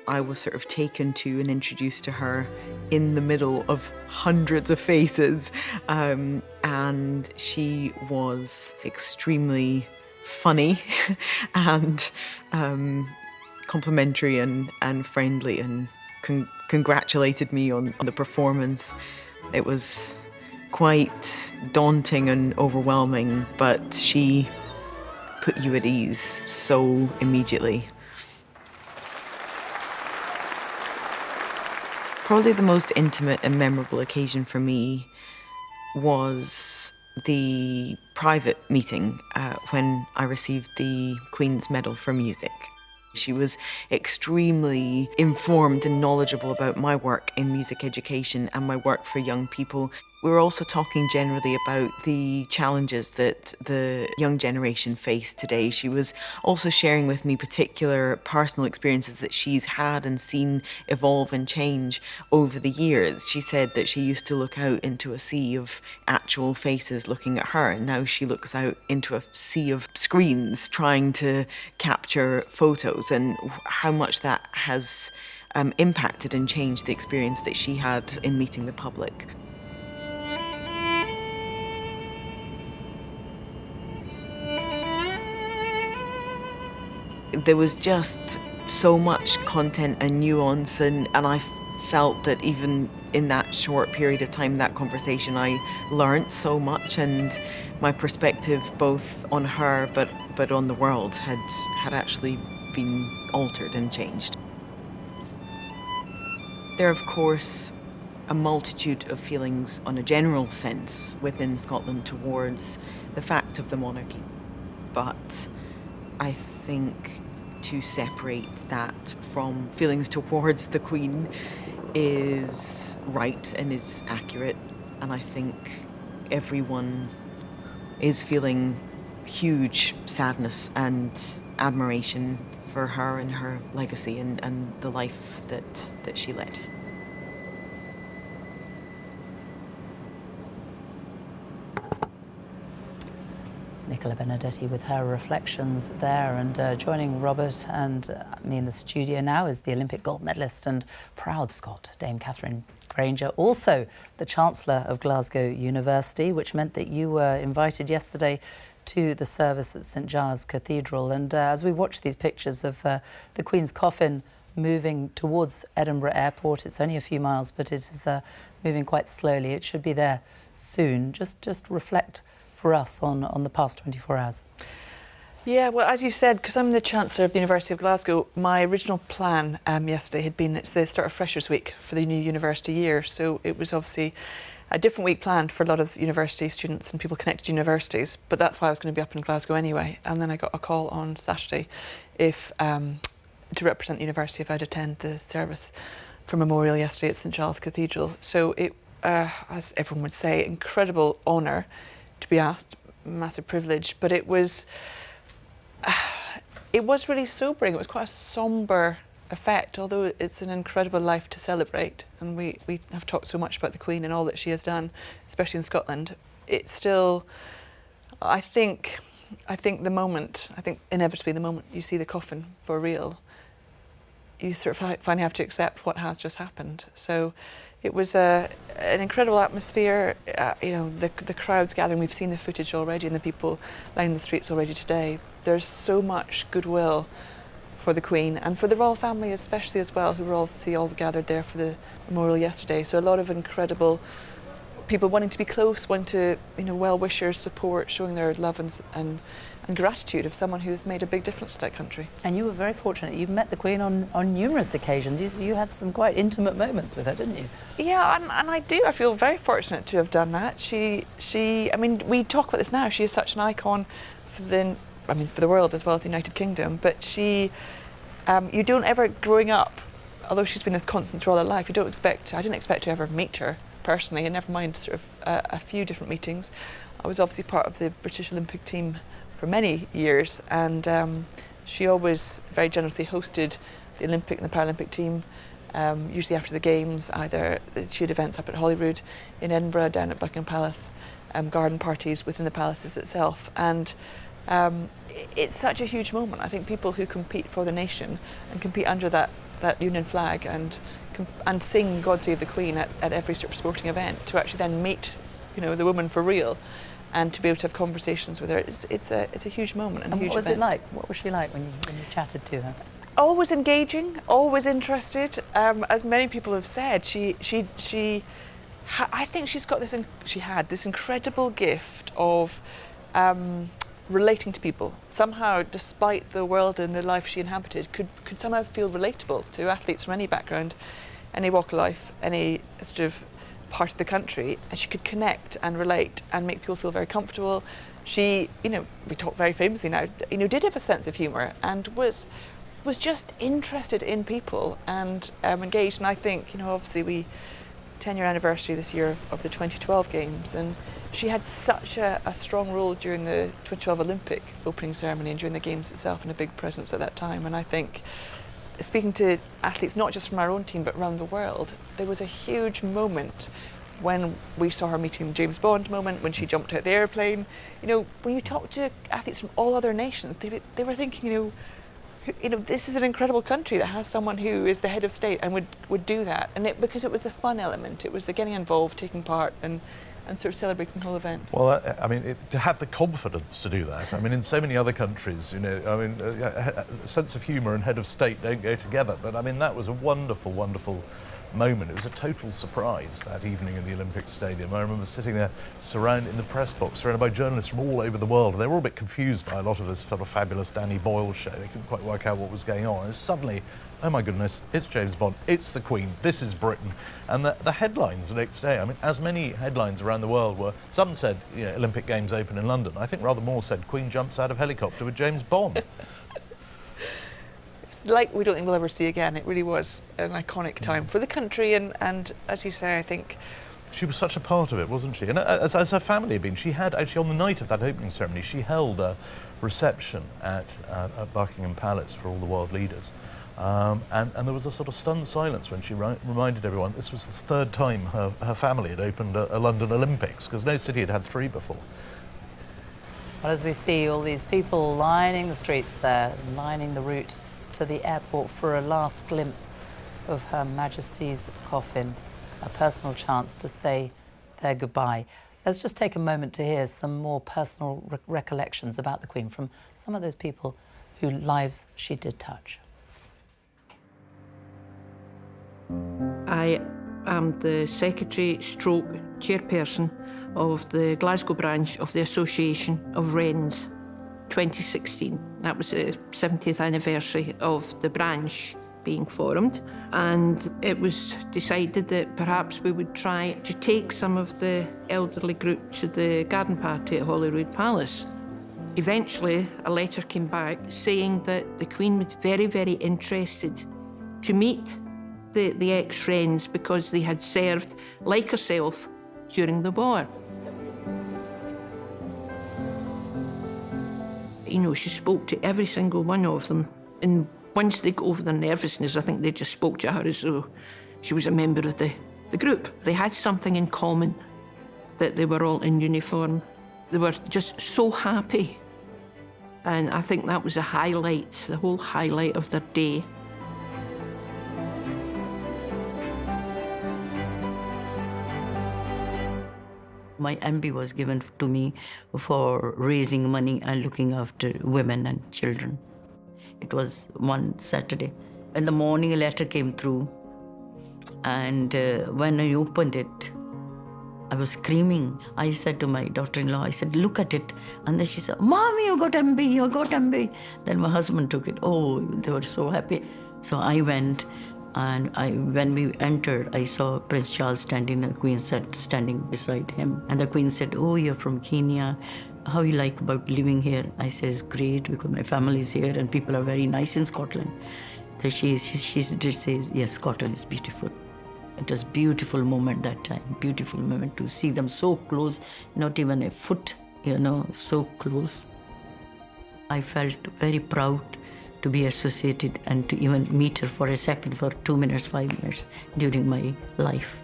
I was sort of taken to and introduced to her in the middle of hundreds of faces, and she was extremely funny and complimentary and friendly, and congratulated me on the performance. It was quite daunting and overwhelming, but she put you at ease so immediately. Probably the most intimate and memorable occasion for me was the private meeting when I received the Queen's Medal for Music. She was extremely informed and knowledgeable about my work in music education and my work for young people. We were also talking generally about the challenges that the young generation face today. She was also sharing with me particular personal experiences that she's had and seen evolve and change over the years. She said that she used to look out into a sea of actual faces looking at her, and now she looks out into a sea of screens trying to capture photos, and how much that has impacted and changed the experience that she had in meeting the public. There was just so much content and nuance, and I felt that even in that short period of time, that conversation, I learnt so much, and my perspective both on her but on the world had actually been altered and changed. There are, of course, a multitude of feelings on a general sense within Scotland towards the fact of the monarchy, but I think to separate that from feelings towards the Queen is right and is accurate, and I think everyone is feeling huge sadness and admiration for her and her legacy and the life that she led. Nicola Benedetti with her reflections there, and joining Robert and me in the studio now is the Olympic gold medalist and proud Scot, Dame Katherine Grainger, also the Chancellor of Glasgow University, which meant that you were invited yesterday to the service at St Giles Cathedral. And as we watch these pictures of the Queen's coffin moving towards Edinburgh Airport, it's only a few miles, but it is moving quite slowly. It should be there soon. Just reflect for us on the past 24 hours. Yeah, well, as you said, because I'm the Chancellor of the University of Glasgow, my original plan yesterday had been it's the start of Freshers' Week for the new university year. So it was obviously a different week planned for a lot of university students and people connected to universities, but that's why I was going to be up in Glasgow anyway. And then I got a call on Saturday if to represent the university if I'd attend the service for memorial yesterday at St Giles Cathedral. So it, as everyone would say, incredible honour to be asked, massive privilege, but it was really sobering. It was quite a sombre effect, although it's an incredible life to celebrate, and we have talked so much about the Queen and all that she has done, especially in Scotland. It's still, I think inevitably the moment you see the coffin for real, you sort of finally have to accept what has just happened. So it was an incredible atmosphere, you know, the crowds gathering. We've seen the footage already and the people lining the streets already today. There's so much goodwill for the Queen and for the royal family especially as well, who were obviously all gathered there for the memorial yesterday. So a lot of incredible people wanting to be close, wanting to, you know, well-wishers, support, showing their love and gratitude of someone who has made a big difference to that country. And you were very fortunate. You've met the Queen on numerous occasions. You had some quite intimate moments with her, didn't you? Yeah, and I do. I feel very fortunate to have done that. She. I mean, we talk about this now. She is such an icon for the world as well as the United Kingdom. But she, you don't ever, growing up, although she's been this constant through all her life, I didn't expect to ever meet her personally, and never mind sort of a few different meetings. I was obviously part of the British Olympic team for many years, and she always very generously hosted the Olympic and the Paralympic team, usually after the games. Either she had events up at Holyrood, in Edinburgh, down at Buckingham Palace, garden parties within the palaces itself, and it's such a huge moment. I think people who compete for the nation and compete under that Union flag and sing God Save the Queen at every sort of sporting event, to actually then meet, you know, the woman for real, and to be able to have conversations with her, it's a huge moment and a huge what was event. it like? What was she like when you chatted to her? Always engaging, always interested. As many people have said, I think she's got this. She had this incredible gift of relating to people. Somehow, despite the world and the life she inhabited, could somehow feel relatable to athletes from any background, any walk of life, any sort of part of the country, and she could connect and relate and make people feel very comfortable. She, you know, we talk very famously now, you know, did have a sense of humour and was just interested in people and engaged. And I think, you know, obviously 10-year anniversary this year of the 2012 Games, and she had such a strong role during the 2012 Olympic opening ceremony and during the Games itself, and a big presence at that time. And I think, speaking to athletes, not just from our own team, but around the world, there was a huge moment when we saw her meeting the James Bond moment, when she jumped out the airplane. You know, when you talk to athletes from all other nations, they were thinking, you know, this is an incredible country that has someone who is the head of state and would do that. And because it was the fun element, it was the getting involved, taking part, and sort of celebrating the whole event. Well, I mean, to have the confidence to do that. I mean, in so many other countries, you know, I mean, a sense of humour and head of state don't go together. But I mean, that was a wonderful, wonderful moment. It was a total surprise that evening in the Olympic Stadium. I remember sitting there surrounded in the press box, surrounded by journalists from all over the world. They were all a bit confused by a lot of this sort of fabulous Danny Boyle show. They couldn't quite work out what was going on. And suddenly, oh my goodness, it's James Bond, it's the Queen, this is Britain. And the headlines the next day, I mean, as many headlines around the world were, some said, you know, Olympic Games open in London. I think rather more said, Queen jumps out of helicopter with James Bond. Like we don't think we'll ever see again. It really was an iconic time for the country, and as you say, I think she was such a part of it, wasn't she? And as her family had been, she had actually on the night of that opening ceremony, she held a reception at Buckingham Palace for all the world leaders, and there was a sort of stunned silence when she reminded everyone this was the third time her family had opened a London Olympics, because no city had had 3 before. Well, as we see all these people lining the streets there, lining the route to the airport for a last glimpse of Her Majesty's coffin, a personal chance to say their goodbye. Let's just take a moment to hear some more personal recollections about the Queen from some of those people whose lives she did touch. I am the Secretary stroke Chairperson of the Glasgow branch of the Association of Wrens 2016. That was the 70th anniversary of the branch being formed, and it was decided that perhaps we would try to take some of the elderly group to the garden party at Holyrood Palace. Eventually, a letter came back saying that the Queen was very, very interested to meet the ex-Wrens because they had served, like herself, during the war. You know, she spoke to every single one of them, and once they got over their nervousness, I think they just spoke to her as though she was a member of the group. They had something in common, that they were all in uniform. They were just so happy. And I think that was a highlight, the whole highlight of their day. My MB was given to me for raising money and looking after women and children. It was one Saturday. In the morning, a letter came through, and when I opened it, I was screaming. I said to my daughter-in-law, I said, look at it. And then she said, Mommy, you got MB, you got MB. Then my husband took it. Oh, they were so happy. So I went, and when we entered, I saw Prince Charles standing, and the Queen said, standing beside him. And the Queen said, oh, you're from Kenya. How you like about living here? I said, it's great because my family is here and people are very nice in Scotland. So she did say, yes, Scotland is beautiful. It was a beautiful moment that time, beautiful moment to see them so close, not even a foot, you know, so close. I felt very proud to be associated and to even meet her for a second, for 2 minutes, 5 minutes during my life.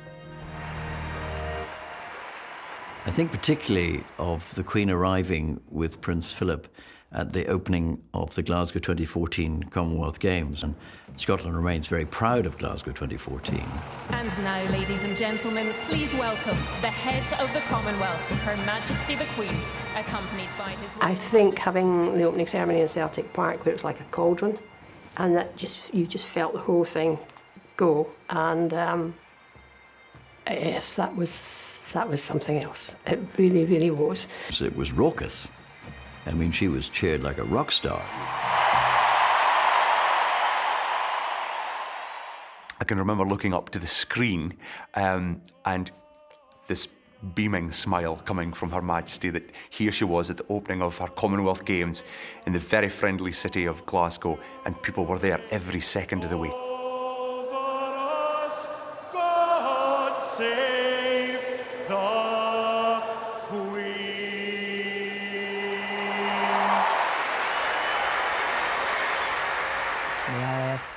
I think particularly of the Queen arriving with Prince Philip at the opening of the Glasgow 2014 Commonwealth Games, and Scotland remains very proud of Glasgow 2014. And now, ladies and gentlemen, please welcome the head of the Commonwealth, Her Majesty the Queen, accompanied by his... I think having the opening ceremony in Celtic Park looked like a cauldron, and that you just felt the whole thing go, and yes, that was something else. It really, really was. It was raucous. I mean, she was cheered like a rock star. I can remember looking up to the screen and this beaming smile coming from Her Majesty that here she was at the opening of her Commonwealth Games in the very friendly city of Glasgow, and people were there every second of the way.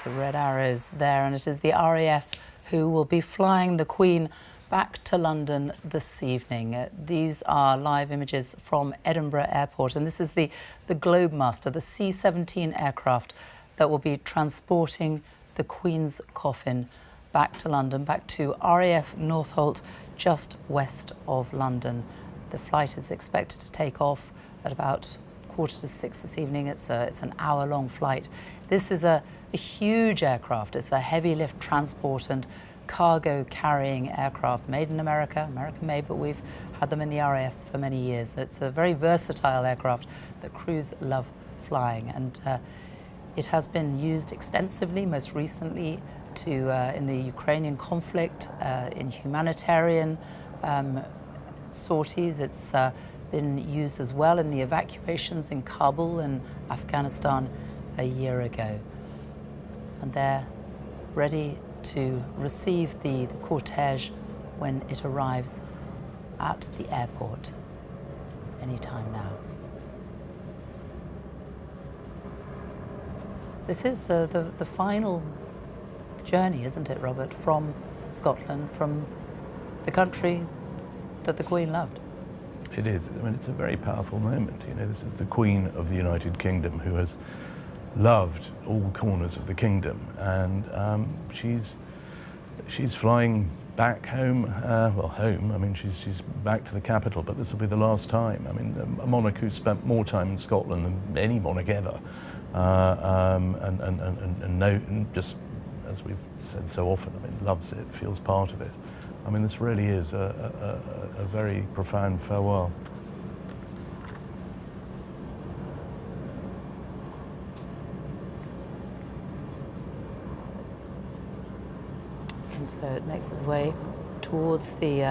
Red arrows there, and it is the RAF who will be flying the Queen back to London this evening. These are live images from Edinburgh Airport, and this is the Globemaster, the C-17 aircraft that will be transporting the Queen's coffin back to London, back to RAF Northolt, just west of London. The flight is expected to take off at about 5:45 this evening. It's an hour-long flight. This is a huge aircraft. It's a heavy lift transport and cargo carrying aircraft made in America, American-made, but we've had them in the RAF for many years. It's a very versatile aircraft that crews love flying, and it has been used extensively, most recently in the Ukrainian conflict, in humanitarian sorties. It's been used as well in the evacuations in Kabul and Afghanistan a year ago. And they're ready to receive the cortege when it arrives at the airport any time now. This is the final journey, isn't it, Robert, from Scotland, from the country that the Queen loved? It is. I mean, it's a very powerful moment. You know, this is the Queen of the United Kingdom who has loved all corners of the kingdom, and she's flying back home. Well, home. I mean, she's back to the capital, but this will be the last time. I mean, a monarch who's spent more time in Scotland than any monarch ever, and just as we've said so often, I mean, loves it, feels part of it. I mean, this really is a very profound farewell. And so it makes its way towards the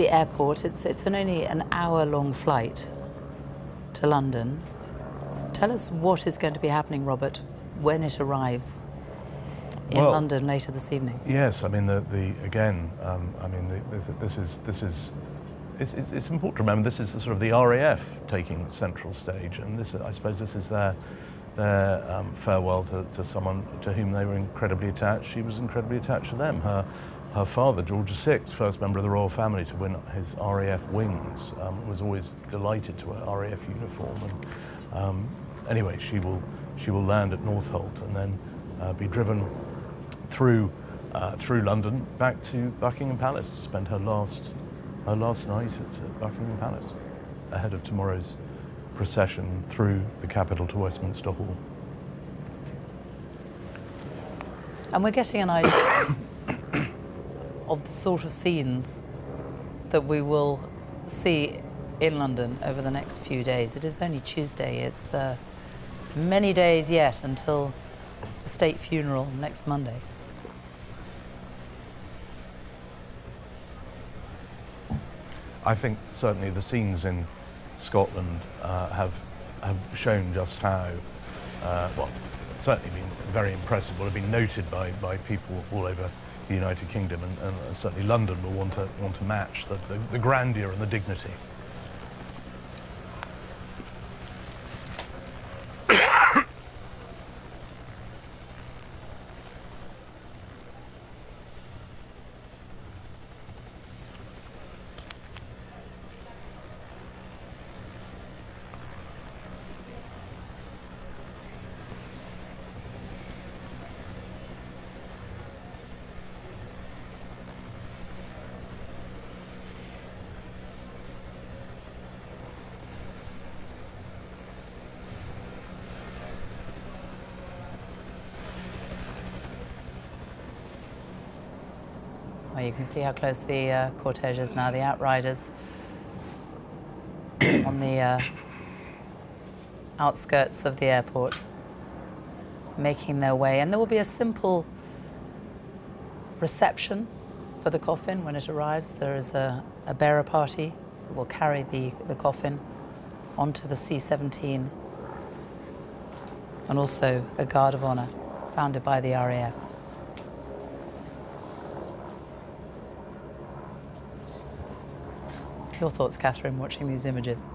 airport. It's only an hour-long flight to London. Tell us what is going to be happening, Robert, when it arrives in London later this evening. Yes, I mean it's important to remember this is the sort of the RAF taking central stage, and this, I suppose, this is their farewell to someone to whom they were incredibly attached. She was incredibly attached to them. Her father, George VI, first member of the royal family to win his RAF wings, was always delighted to wear RAF uniform. And anyway, she will land at Northolt and then be driven through London back to Buckingham Palace to spend her last night at Buckingham Palace ahead of tomorrow's procession through the capital to Westminster Hall. And we're getting an idea of the sort of scenes that we will see in London over the next few days. It is only Tuesday. It's many days yet until the state funeral next Monday. I think certainly the scenes in Scotland have shown just how, well, certainly been very impressive, will have been noted by people all over the United Kingdom, and certainly London will want to match the grandeur and the dignity. Well, you can see how close the cortege is now. The outriders on the outskirts of the airport making their way. And there will be a simple reception for the coffin when it arrives. There is a bearer party that will carry the coffin onto the C-17, and also a guard of honour founded by the RAF. Your thoughts, Katherine, watching these images?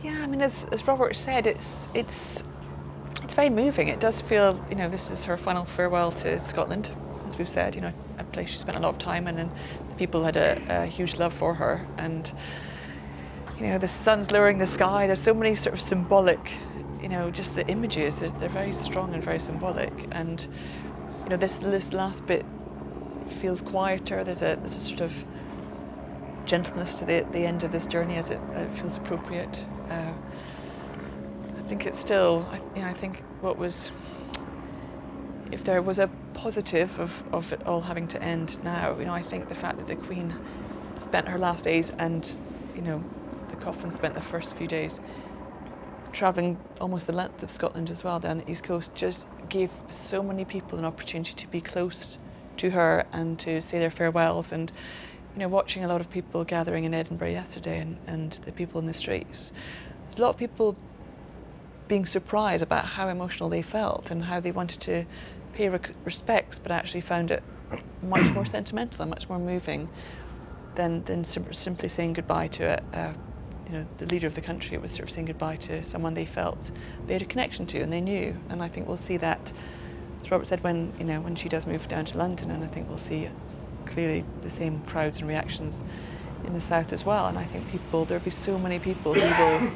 Yeah, I mean, as Robert said, it's very moving. It does feel, you know, this is her final farewell to Scotland, as we've said. You know, a place she spent a lot of time in, and the people had a huge love for her. And you know, the sun's lowering the sky. There's so many sort of symbolic, you know, just the images. They're very strong and very symbolic. And you know, this last bit feels quieter. There's a sort of gentleness to the end of this journey, as it feels appropriate. I think it's still, I think what was, if there was a positive of it all having to end now, you know, I think the fact that the Queen spent her last days, and you know, the coffin spent the first few days travelling almost the length of Scotland as well, down the east coast, just gave so many people an opportunity to be close to her and to say their farewells. And you know, watching a lot of people gathering in Edinburgh yesterday, and the people in the streets, there's a lot of people being surprised about how emotional they felt and how they wanted to pay respects, but actually found it much more sentimental and much more moving than simply saying goodbye to you know, the leader of the country. It was sort of saying goodbye to someone they felt they had a connection to and they knew. And I think we'll see that, as Robert said, when she does move down to London, and I think we'll see clearly the same crowds and reactions in the south as well. And I think there'll be so many people who will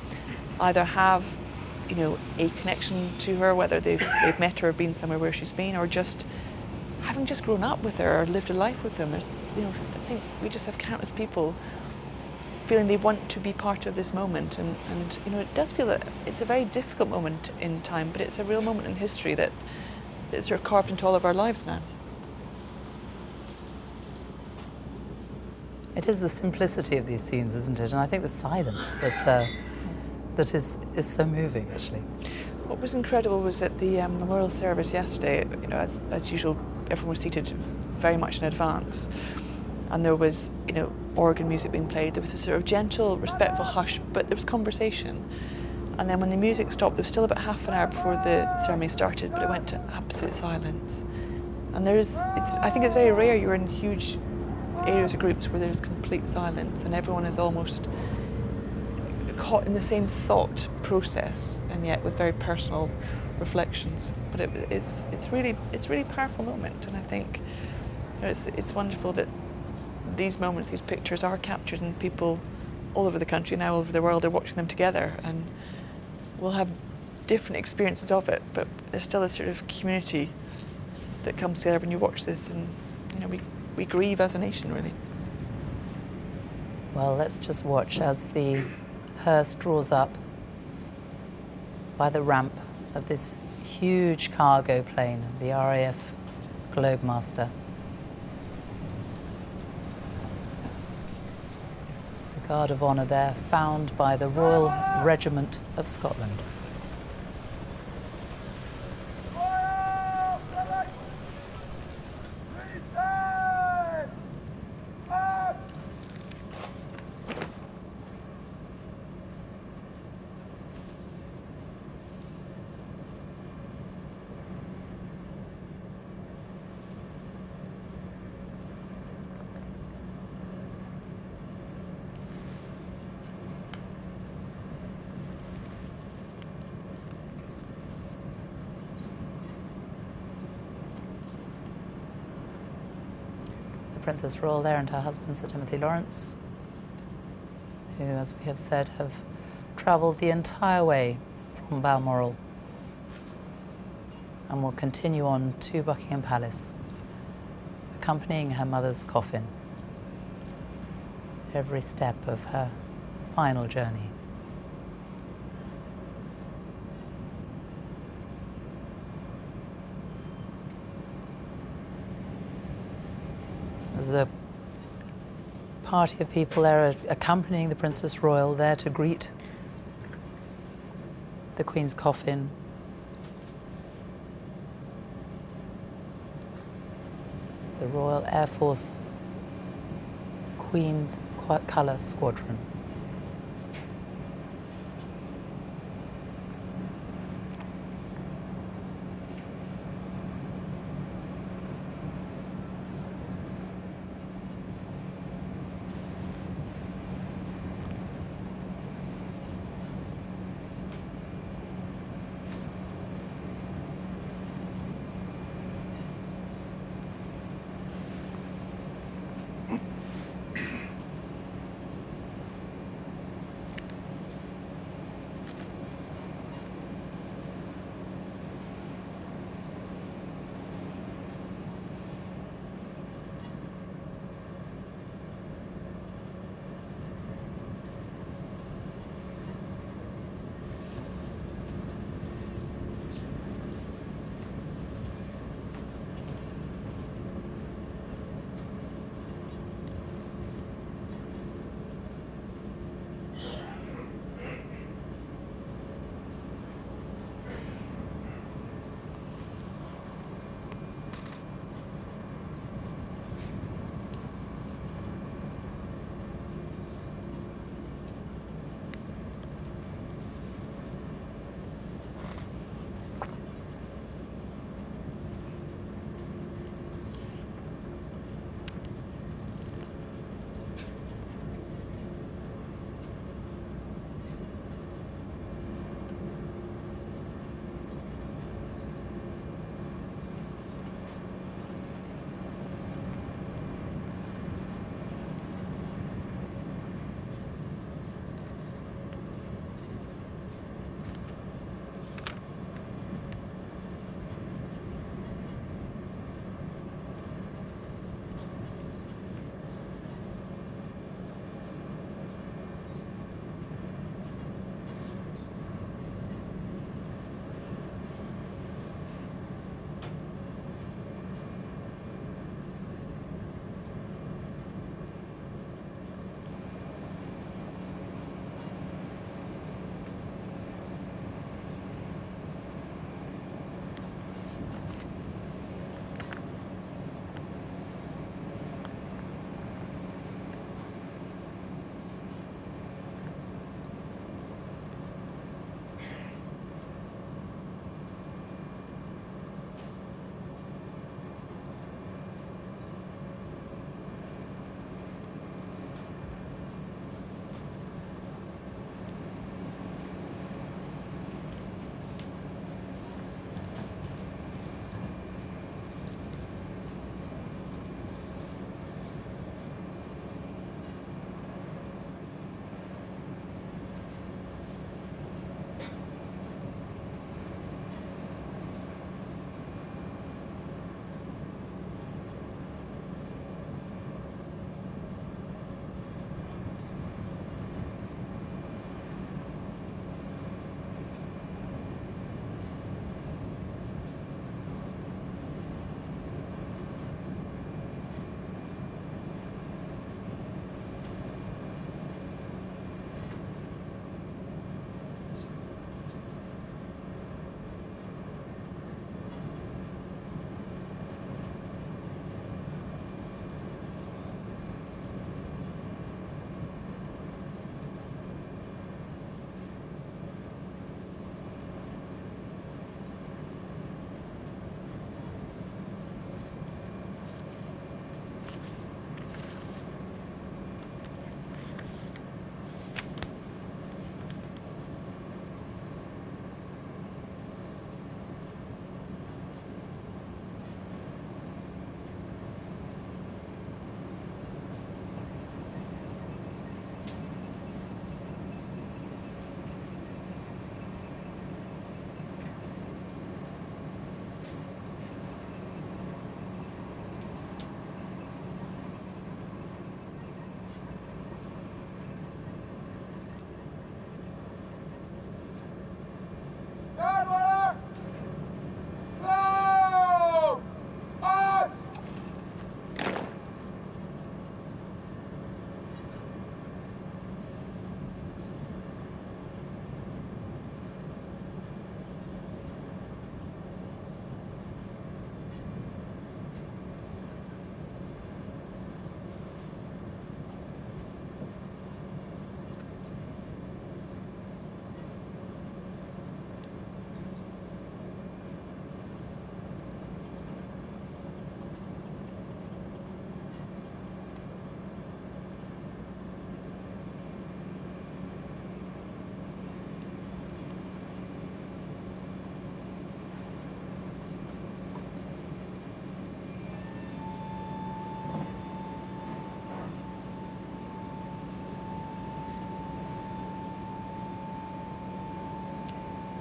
either have, you know, a connection to her, whether they've met her or been somewhere where she's been, or just having just grown up with her or lived a life with them. There's, you know, I think we just have countless people feeling they want to be part of this moment, and you know, it does feel that it's a very difficult moment in time, but it's a real moment in history that is sort of carved into all of our lives now. It is the simplicity of these scenes, isn't it? And I think the silence that is so moving, actually. What was incredible was at the memorial service yesterday, you know, as usual, everyone was seated very much in advance, and there was, you know, organ music being played. There was a sort of gentle, respectful hush, but there was conversation. And then when the music stopped, there was still about half an hour before the ceremony started, but it went to absolute silence. And I think it's very rare you're in huge areas or groups where there's complete silence and everyone is almost caught in the same thought process, and yet with very personal reflections. But it's really a powerful moment, and I think, you know, it's wonderful that these moments, these pictures are captured, and people all over the country now, all over the world, are watching them together, and we'll have different experiences of it, but there's still a sort of community that comes together when you watch this, and you know, we grieve as a nation, really. Well, let's just watch as the hearse draws up by the ramp of this huge cargo plane, the RAF Globemaster. The Guard of Honour there, found by the Royal Regiment of Scotland. Princess Royal there and her husband, Sir Timothy Lawrence, who, as we have said, have travelled the entire way from Balmoral and will continue on to Buckingham Palace, accompanying her mother's coffin every step of her final journey. There's a party of people there accompanying the Princess Royal, there to greet the Queen's coffin. The Royal Air Force Queen's Colour Squadron.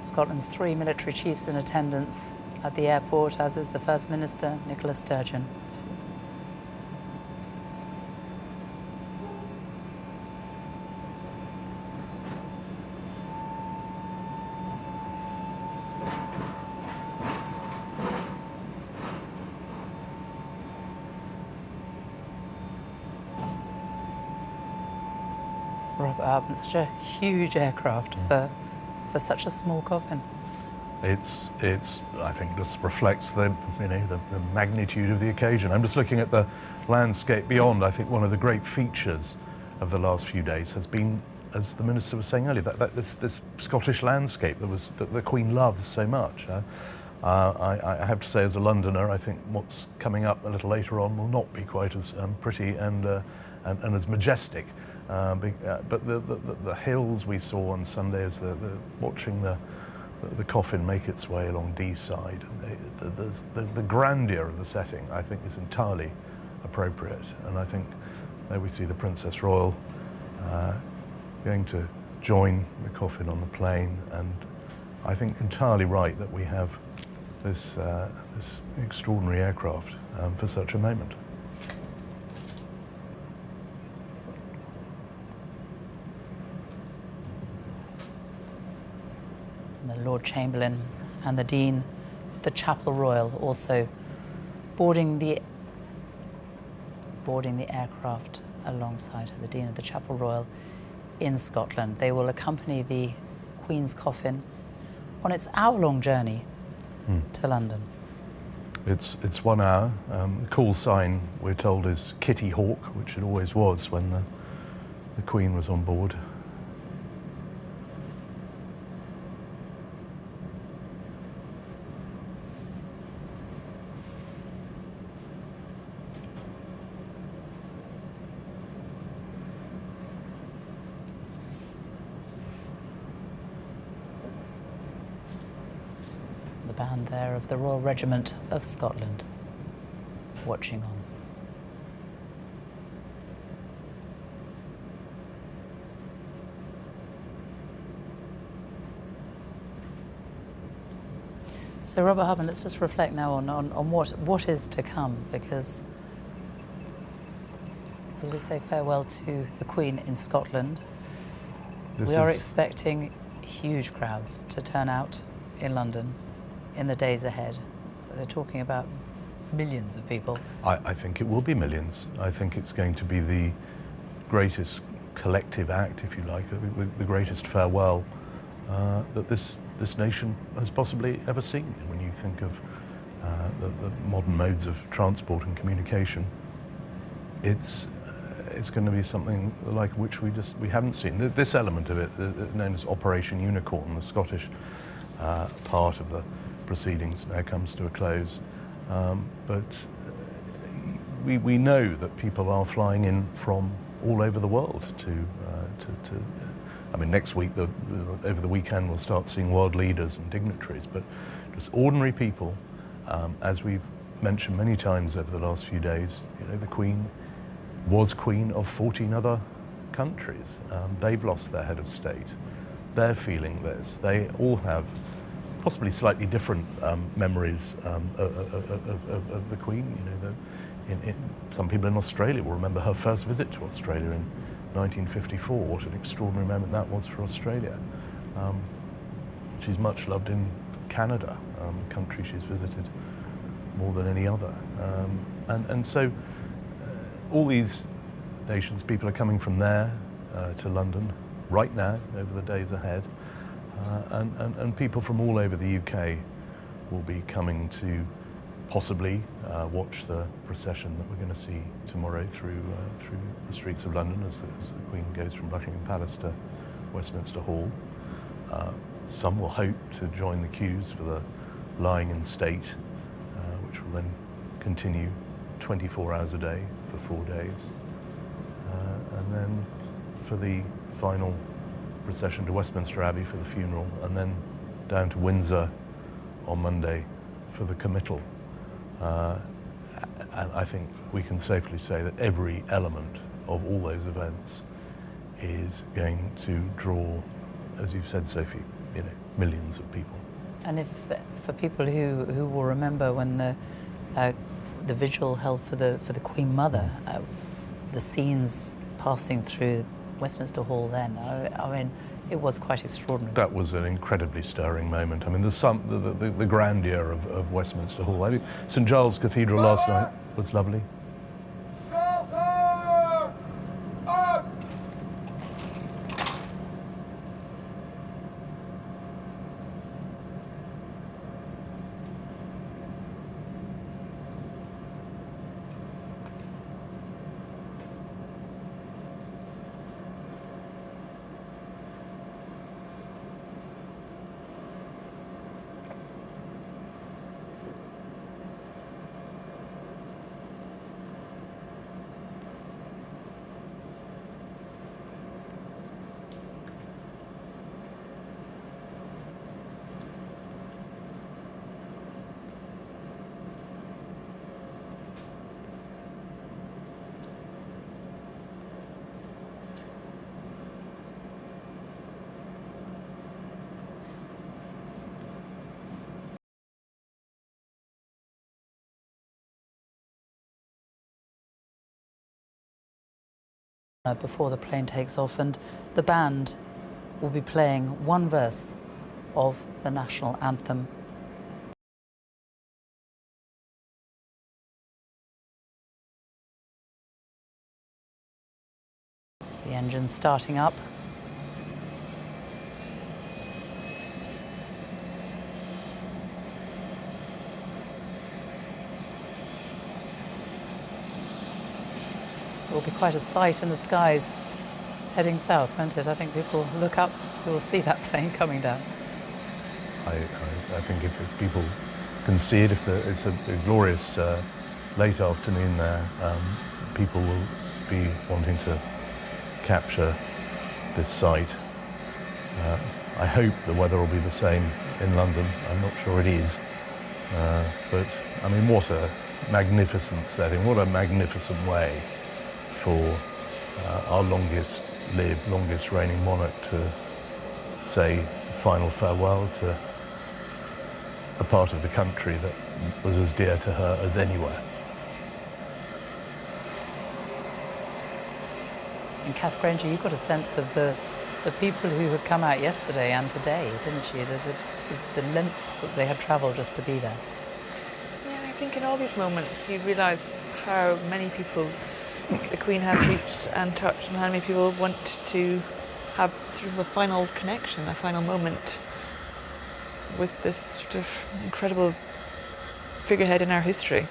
Scotland's 3 military chiefs in attendance at the airport, as is the First Minister, Nicola Sturgeon. Robert Hardman, such a huge aircraft for such a small coffin. It's I think just reflects the magnitude of the occasion. I'm just looking at the landscape beyond. I think one of the great features of the last few days has been, as the Minister was saying earlier, this Scottish landscape that the Queen loves so much. I have to say, as a Londoner, I think what's coming up a little later on will not be quite as pretty and as majestic. But the hills we saw on Sunday, as watching the coffin make its way along Deeside, the grandeur of the setting, I think, is entirely appropriate. And I think there we see the Princess Royal going to join the coffin on the plane, and I think entirely right that we have this extraordinary aircraft for such a moment. The Lord Chamberlain and the Dean of the Chapel Royal also boarding the aircraft alongside her, the Dean of the Chapel Royal in Scotland. They will accompany the Queen's coffin on its hour-long journey to London. It's 1 hour. The call sign, we're told, is Kitty Hawk, which it always was when the Queen was on board. The band there of the Royal Regiment of Scotland watching on. So Robert Hardman, let's just reflect now on what is to come, because as we say farewell to the Queen in Scotland, we are expecting huge crowds to turn out in London in the days ahead. They're talking about millions of people. I think it will be millions. I think it's going to be the greatest collective act, if you like, the greatest farewell that this nation has possibly ever seen. When you think of the modern modes of transport and communication, it's going to be something like which we haven't seen. This element of it, known as Operation Unicorn, the Scottish part of the proceedings, now comes to a close. But we know that people are flying in from all over the world to I mean, next week, over the weekend, we'll start seeing world leaders and dignitaries, but just ordinary people. As we've mentioned many times over the last few days, the Queen was Queen of 14 other countries. They've lost their head of state. They're feeling this. They all have possibly slightly different memories of the Queen. Some people in Australia will remember her first visit to Australia in 1954. What an extraordinary moment that was for Australia. She's much loved in Canada, a country she's visited more than any other. And so all these nations, people are coming from there to London right now, over the days ahead. And people from all over the UK will be coming to possibly watch the procession that we're going to see tomorrow through the streets of London as the Queen goes from Buckingham Palace to Westminster Hall. Some will hope to join the queues for the lying in state, which will then continue 24 hours a day for 4 days. And then for the final procession to Westminster Abbey for the funeral, and then down to Windsor on Monday for the committal. And I think we can safely say that every element of all those events is going to draw, as you've said, Sophie, millions of people. And if for people who will remember when the vigil held for the Queen Mother, the scenes passing through Westminster Hall then, I mean, it was quite extraordinary. That was an incredibly stirring moment. I mean, the grandeur of Westminster Hall. I mean, St Giles Cathedral last night was lovely. Before the plane takes off, and the band will be playing one verse of the national anthem. The engine's starting up. It will be quite a sight in the skies heading south, won't it? I think people look up, you will see that plane coming down. I think if people can see it, if it's a glorious late afternoon there, people will be wanting to capture this sight. I hope the weather will be the same in London. I'm not sure it is. But, I mean, what a magnificent setting, what a magnificent way for our longest-lived, longest-reigning monarch to say final farewell to a part of the country that was as dear to her as anywhere. And Kath Grainger, you got a sense of the people who had come out yesterday and today, didn't you? The lengths that they had travelled just to be there. Yeah, I think in all these moments you realise how many people the Queen has reached and touched, and how many people want to have sort of a final connection, a final moment with this sort of incredible figurehead in our history.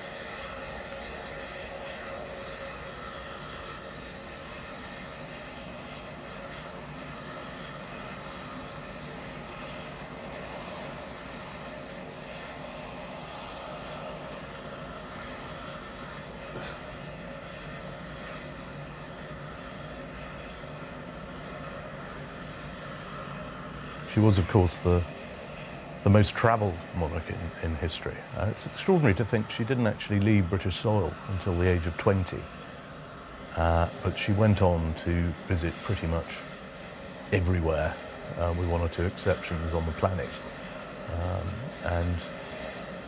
She was, of course, the most travelled monarch in history. It's extraordinary to think she didn't actually leave British soil until the age of 20. But she went on to visit pretty much everywhere, with one or two exceptions on the planet. And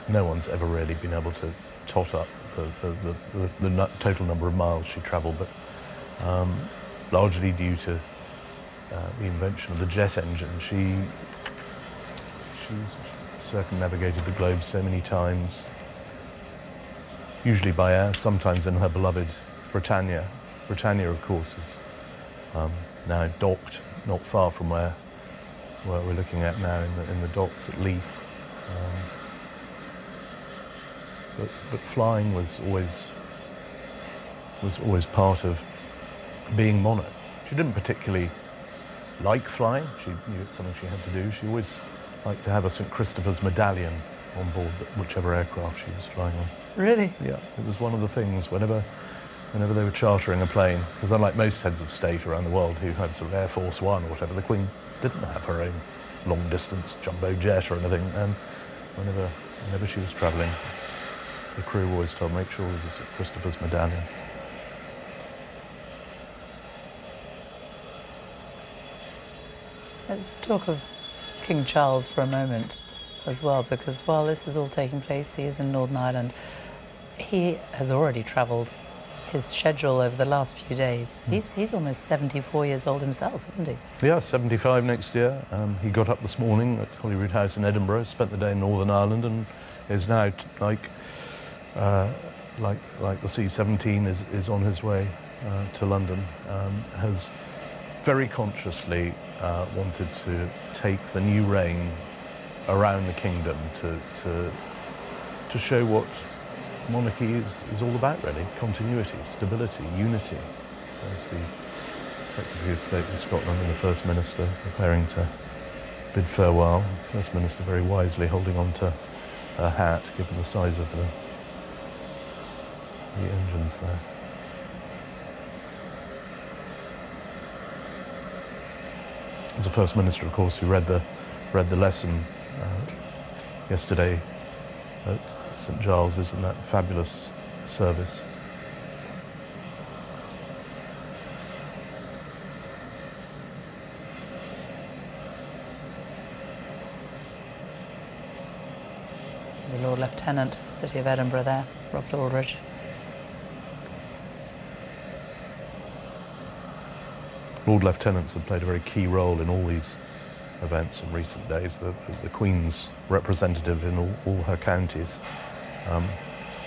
no one's ever really been able to tot up the total number of miles she travelled, but largely due to the invention of the jet engine. She's circumnavigated the globe so many times, usually by air, sometimes in her beloved Britannia. Britannia, of course, is now docked not far from where we're looking at now in the docks at Leith. But flying was always part of being monarch. She didn't particularly like flying. She knew it's something she had to do. She always liked to have a St Christopher's medallion on board whichever aircraft she was flying on. Really? Yeah, it was one of the things whenever they were chartering a plane, because unlike most heads of state around the world who had sort of Air Force One or whatever, the Queen didn't have her own long-distance jumbo jet or anything, and whenever she was travelling, the crew always told, make sure there's a St Christopher's medallion. Let's talk of King Charles for a moment as well, because while this is all taking place, he is in Northern Ireland. He has already travelled his schedule over the last few days. He's almost 74 years old himself, isn't he? Yeah, 75 next year. He got up this morning at Holyrood House in Edinburgh, spent the day in Northern Ireland, and is now like the C-17 is on his way to London. Has very consciously wanted to take the new reign around the kingdom to show what monarchy is all about, really. Continuity, stability, unity. There's the Secretary of State of Scotland and the First Minister preparing to bid farewell. The First Minister very wisely holding on to her hat, given the size of the engines there. As the First Minister, of course, who read the lesson yesterday at St Giles's in that fabulous service. The Lord Lieutenant, City of Edinburgh there, Robert Aldridge. Lord Lieutenants have played a very key role in all these events in recent days. The Queen's representative in all her counties.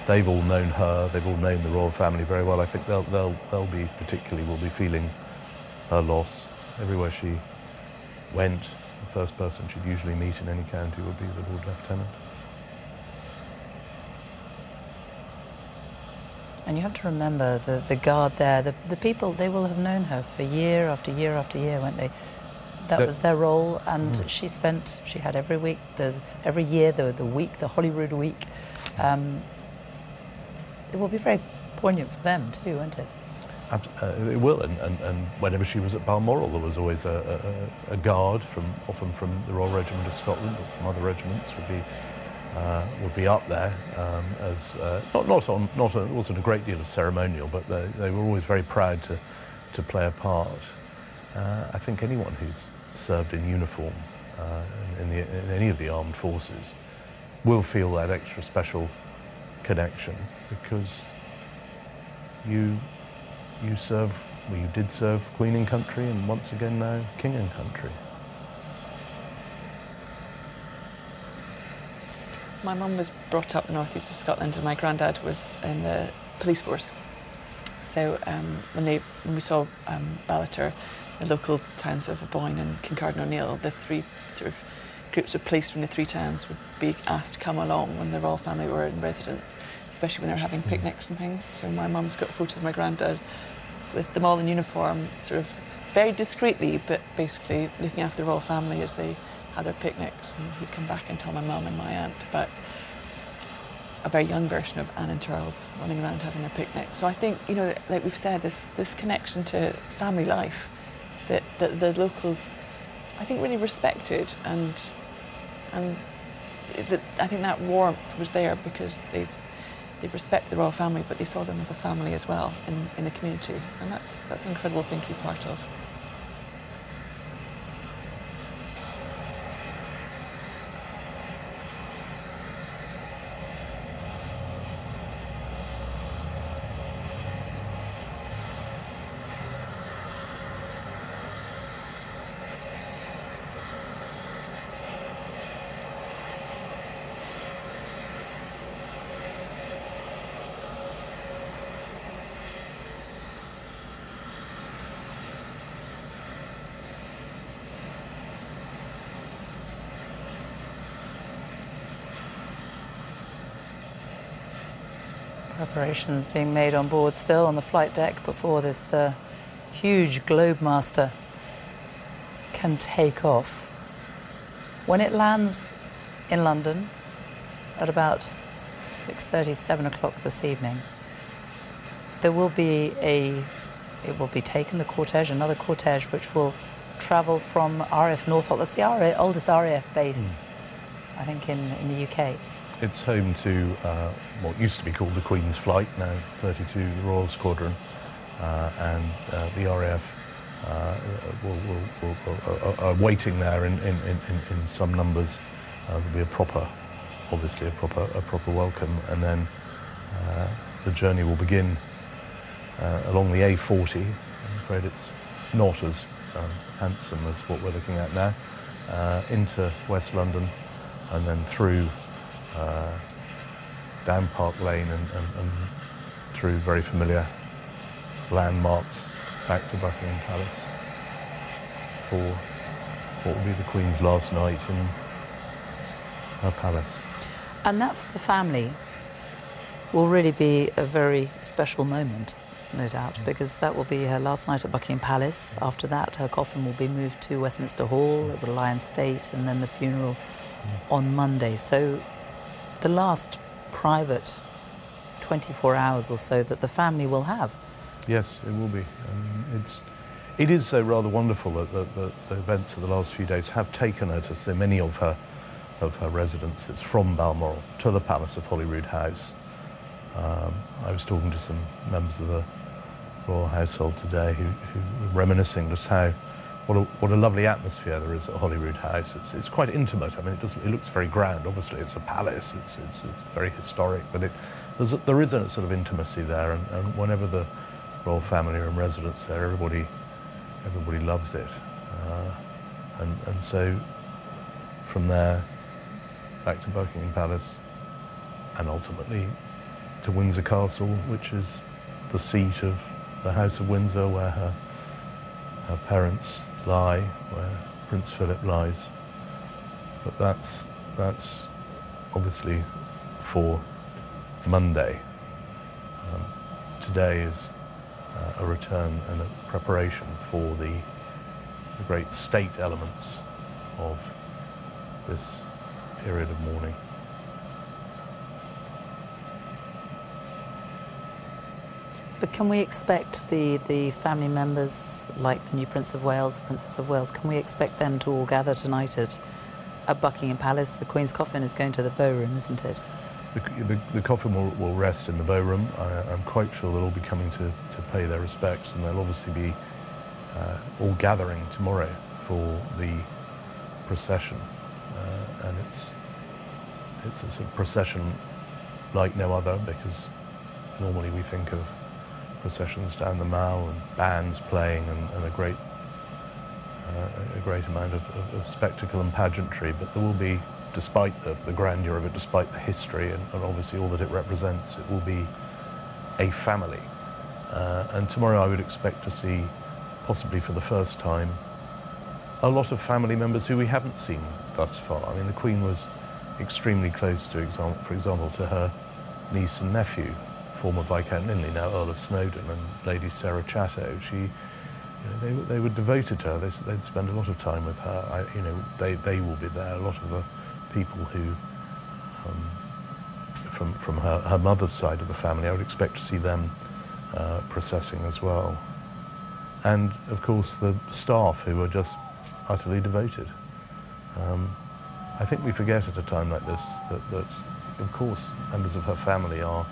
They've all known her, they've all known the royal family very well. I think they'll be particularly will be feeling her loss. Everywhere she went, the first person she'd usually meet in any county would be the Lord Lieutenant. And you have to remember the guard there, the people, they will have known her for year after year after year, won't they? That was their role, and she had every week, every year, the week, the Holyrood week. It will be very poignant for them too, won't it? It will, and whenever she was at Balmoral, there was always a guard, often from the Royal Regiment of Scotland or from other regiments, would be up there as it wasn't a great deal of ceremonial, but they were always very proud to play a part. I think anyone who's served in uniform in any of the armed forces will feel that extra special connection, because you did serve Queen and country, and once again now King and country. My mum was brought up northeast of Scotland, and my granddad was in the police force. So when we saw Ballater, the local towns of Aboyne and Kincardine O'Neill, the three sort of groups of police from the three towns would be asked to come along when the royal family were in residence, especially when they were having picnics and things. So my mum's got photos of my granddad with them all in uniform, sort of very discreetly, but basically looking after the royal family as they had their picnics. And he'd come back and tell my mum and my aunt about a very young version of Anne and Charles running around having their picnic. So I think, like we've said, this connection to family life that the locals, I think, really respected, and I think that warmth was there because they respect the royal family, but they saw them as a family as well in the community, and that's an incredible thing to be part of. Preparations being made on board still on the flight deck before this huge Globemaster can take off. When it lands in London at about 6:30, 7 o'clock this evening, there will be it will be taken, the cortege, another cortege, which will travel from RAF Northolt. That's the oldest RAF base, I think, in the UK. It's home to what used to be called the Queen's Flight, now 32 Royal Squadron, and the RAF are waiting there in some numbers. There'll be obviously a proper welcome, and then the journey will begin along the A40. I'm afraid it's not as handsome as what we're looking at now, into West London, and then through down Park Lane and through very familiar landmarks back to Buckingham Palace for what will be the Queen's last night in her palace. And that for the family will really be a very special moment, no doubt, because that will be her last night at Buckingham Palace. After that, her coffin will be moved to Westminster Hall, it will lie in state, and then the funeral on Monday. So the last private 24 hours or so that the family will have. Yes, it will be. It is so rather wonderful that the events of the last few days have taken her to so many of her residences from Balmoral to the Palace of Holyrood House. I was talking to some members of the royal household today who were reminiscing just what a lovely atmosphere there is at Holyrood House. It's quite intimate. I mean, it looks very grand. Obviously, it's a palace. It's very historic, but there is a sort of intimacy there, and whenever the royal family are in residence there, everybody loves it, and so from there back to Buckingham Palace, and ultimately to Windsor Castle, which is the seat of the House of Windsor, where her parents lie, where Prince Philip lies. But that's obviously for Monday. Today is a return and a preparation for the great state elements of this period of mourning. But can we expect the family members, like the new Prince of Wales, the Princess of Wales, can we expect them to all gather tonight at Buckingham Palace? The Queen's coffin is going to the Bow Room, isn't it? The coffin will rest in the Bow Room. I'm quite sure they'll all be coming to pay their respects, and they'll obviously be all gathering tomorrow for the procession. And it's a sort of procession like no other, because normally we think of processions down the Mall and bands playing and a great amount of spectacle and pageantry, but there will be, despite the grandeur of it, despite the history and obviously all that it represents, it will be a family. And tomorrow I would expect to see, possibly for the first time, a lot of family members who we haven't seen thus far. I mean, the Queen was extremely close, for example, to her niece and nephew, former Viscount Linley, now Earl of Snowdon, and Lady Sarah Chatto. They were devoted to her. They'd spend a lot of time with her. They will be there. A lot of the people who, from her mother's side of the family, I would expect to see them processing as well. And of course the staff, who are just utterly devoted. I think we forget at a time like this that of course members of her family are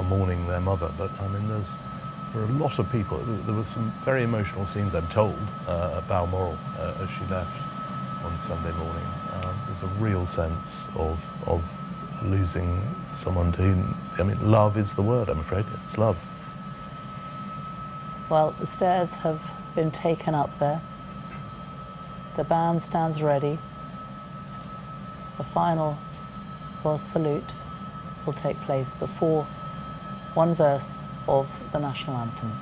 mourning their mother, but I mean there are a lot of people. There were some very emotional scenes, I'm told, at Balmoral as she left on Sunday morning. There's a real sense of losing someone to whom, I mean, love is the word, I'm afraid. It's love. Well, the stairs have been taken up there. The band stands ready. The final royal salute will take place before one verse of the national anthem.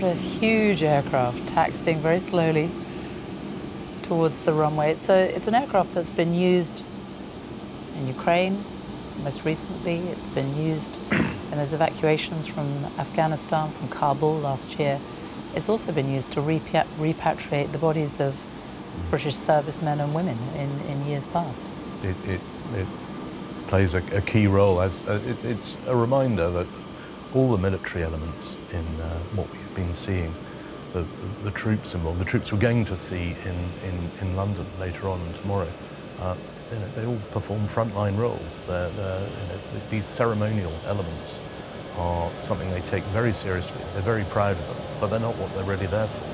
A huge aircraft taxiing very slowly towards the runway. It's an aircraft that's been used in Ukraine. Most recently, it's been used in those evacuations from Afghanistan, from Kabul last year. It's also been used to repatriate the bodies of British servicemen and women in years past. It plays a key role. As it's a reminder that all the military elements in what we've been seeing, the troops involved, the troops we're going to see in London later on and tomorrow, they all perform frontline roles. These ceremonial elements are something they take very seriously. They're very proud of them, but they're not what they're really there for.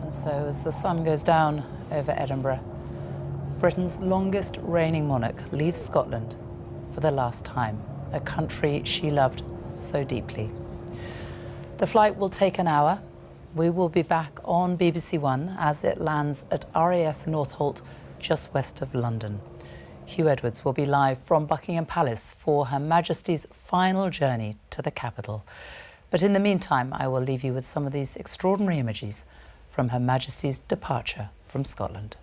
And so as the sun goes down over Edinburgh, Britain's longest reigning monarch leaves Scotland for the last time, a country she loved so deeply. The flight will take an hour. We will be back on BBC One as it lands at RAF Northolt, just west of London. Hugh Edwards will be live from Buckingham Palace for Her Majesty's final journey to the capital. But in the meantime, I will leave you with some of these extraordinary images from Her Majesty's departure from Scotland.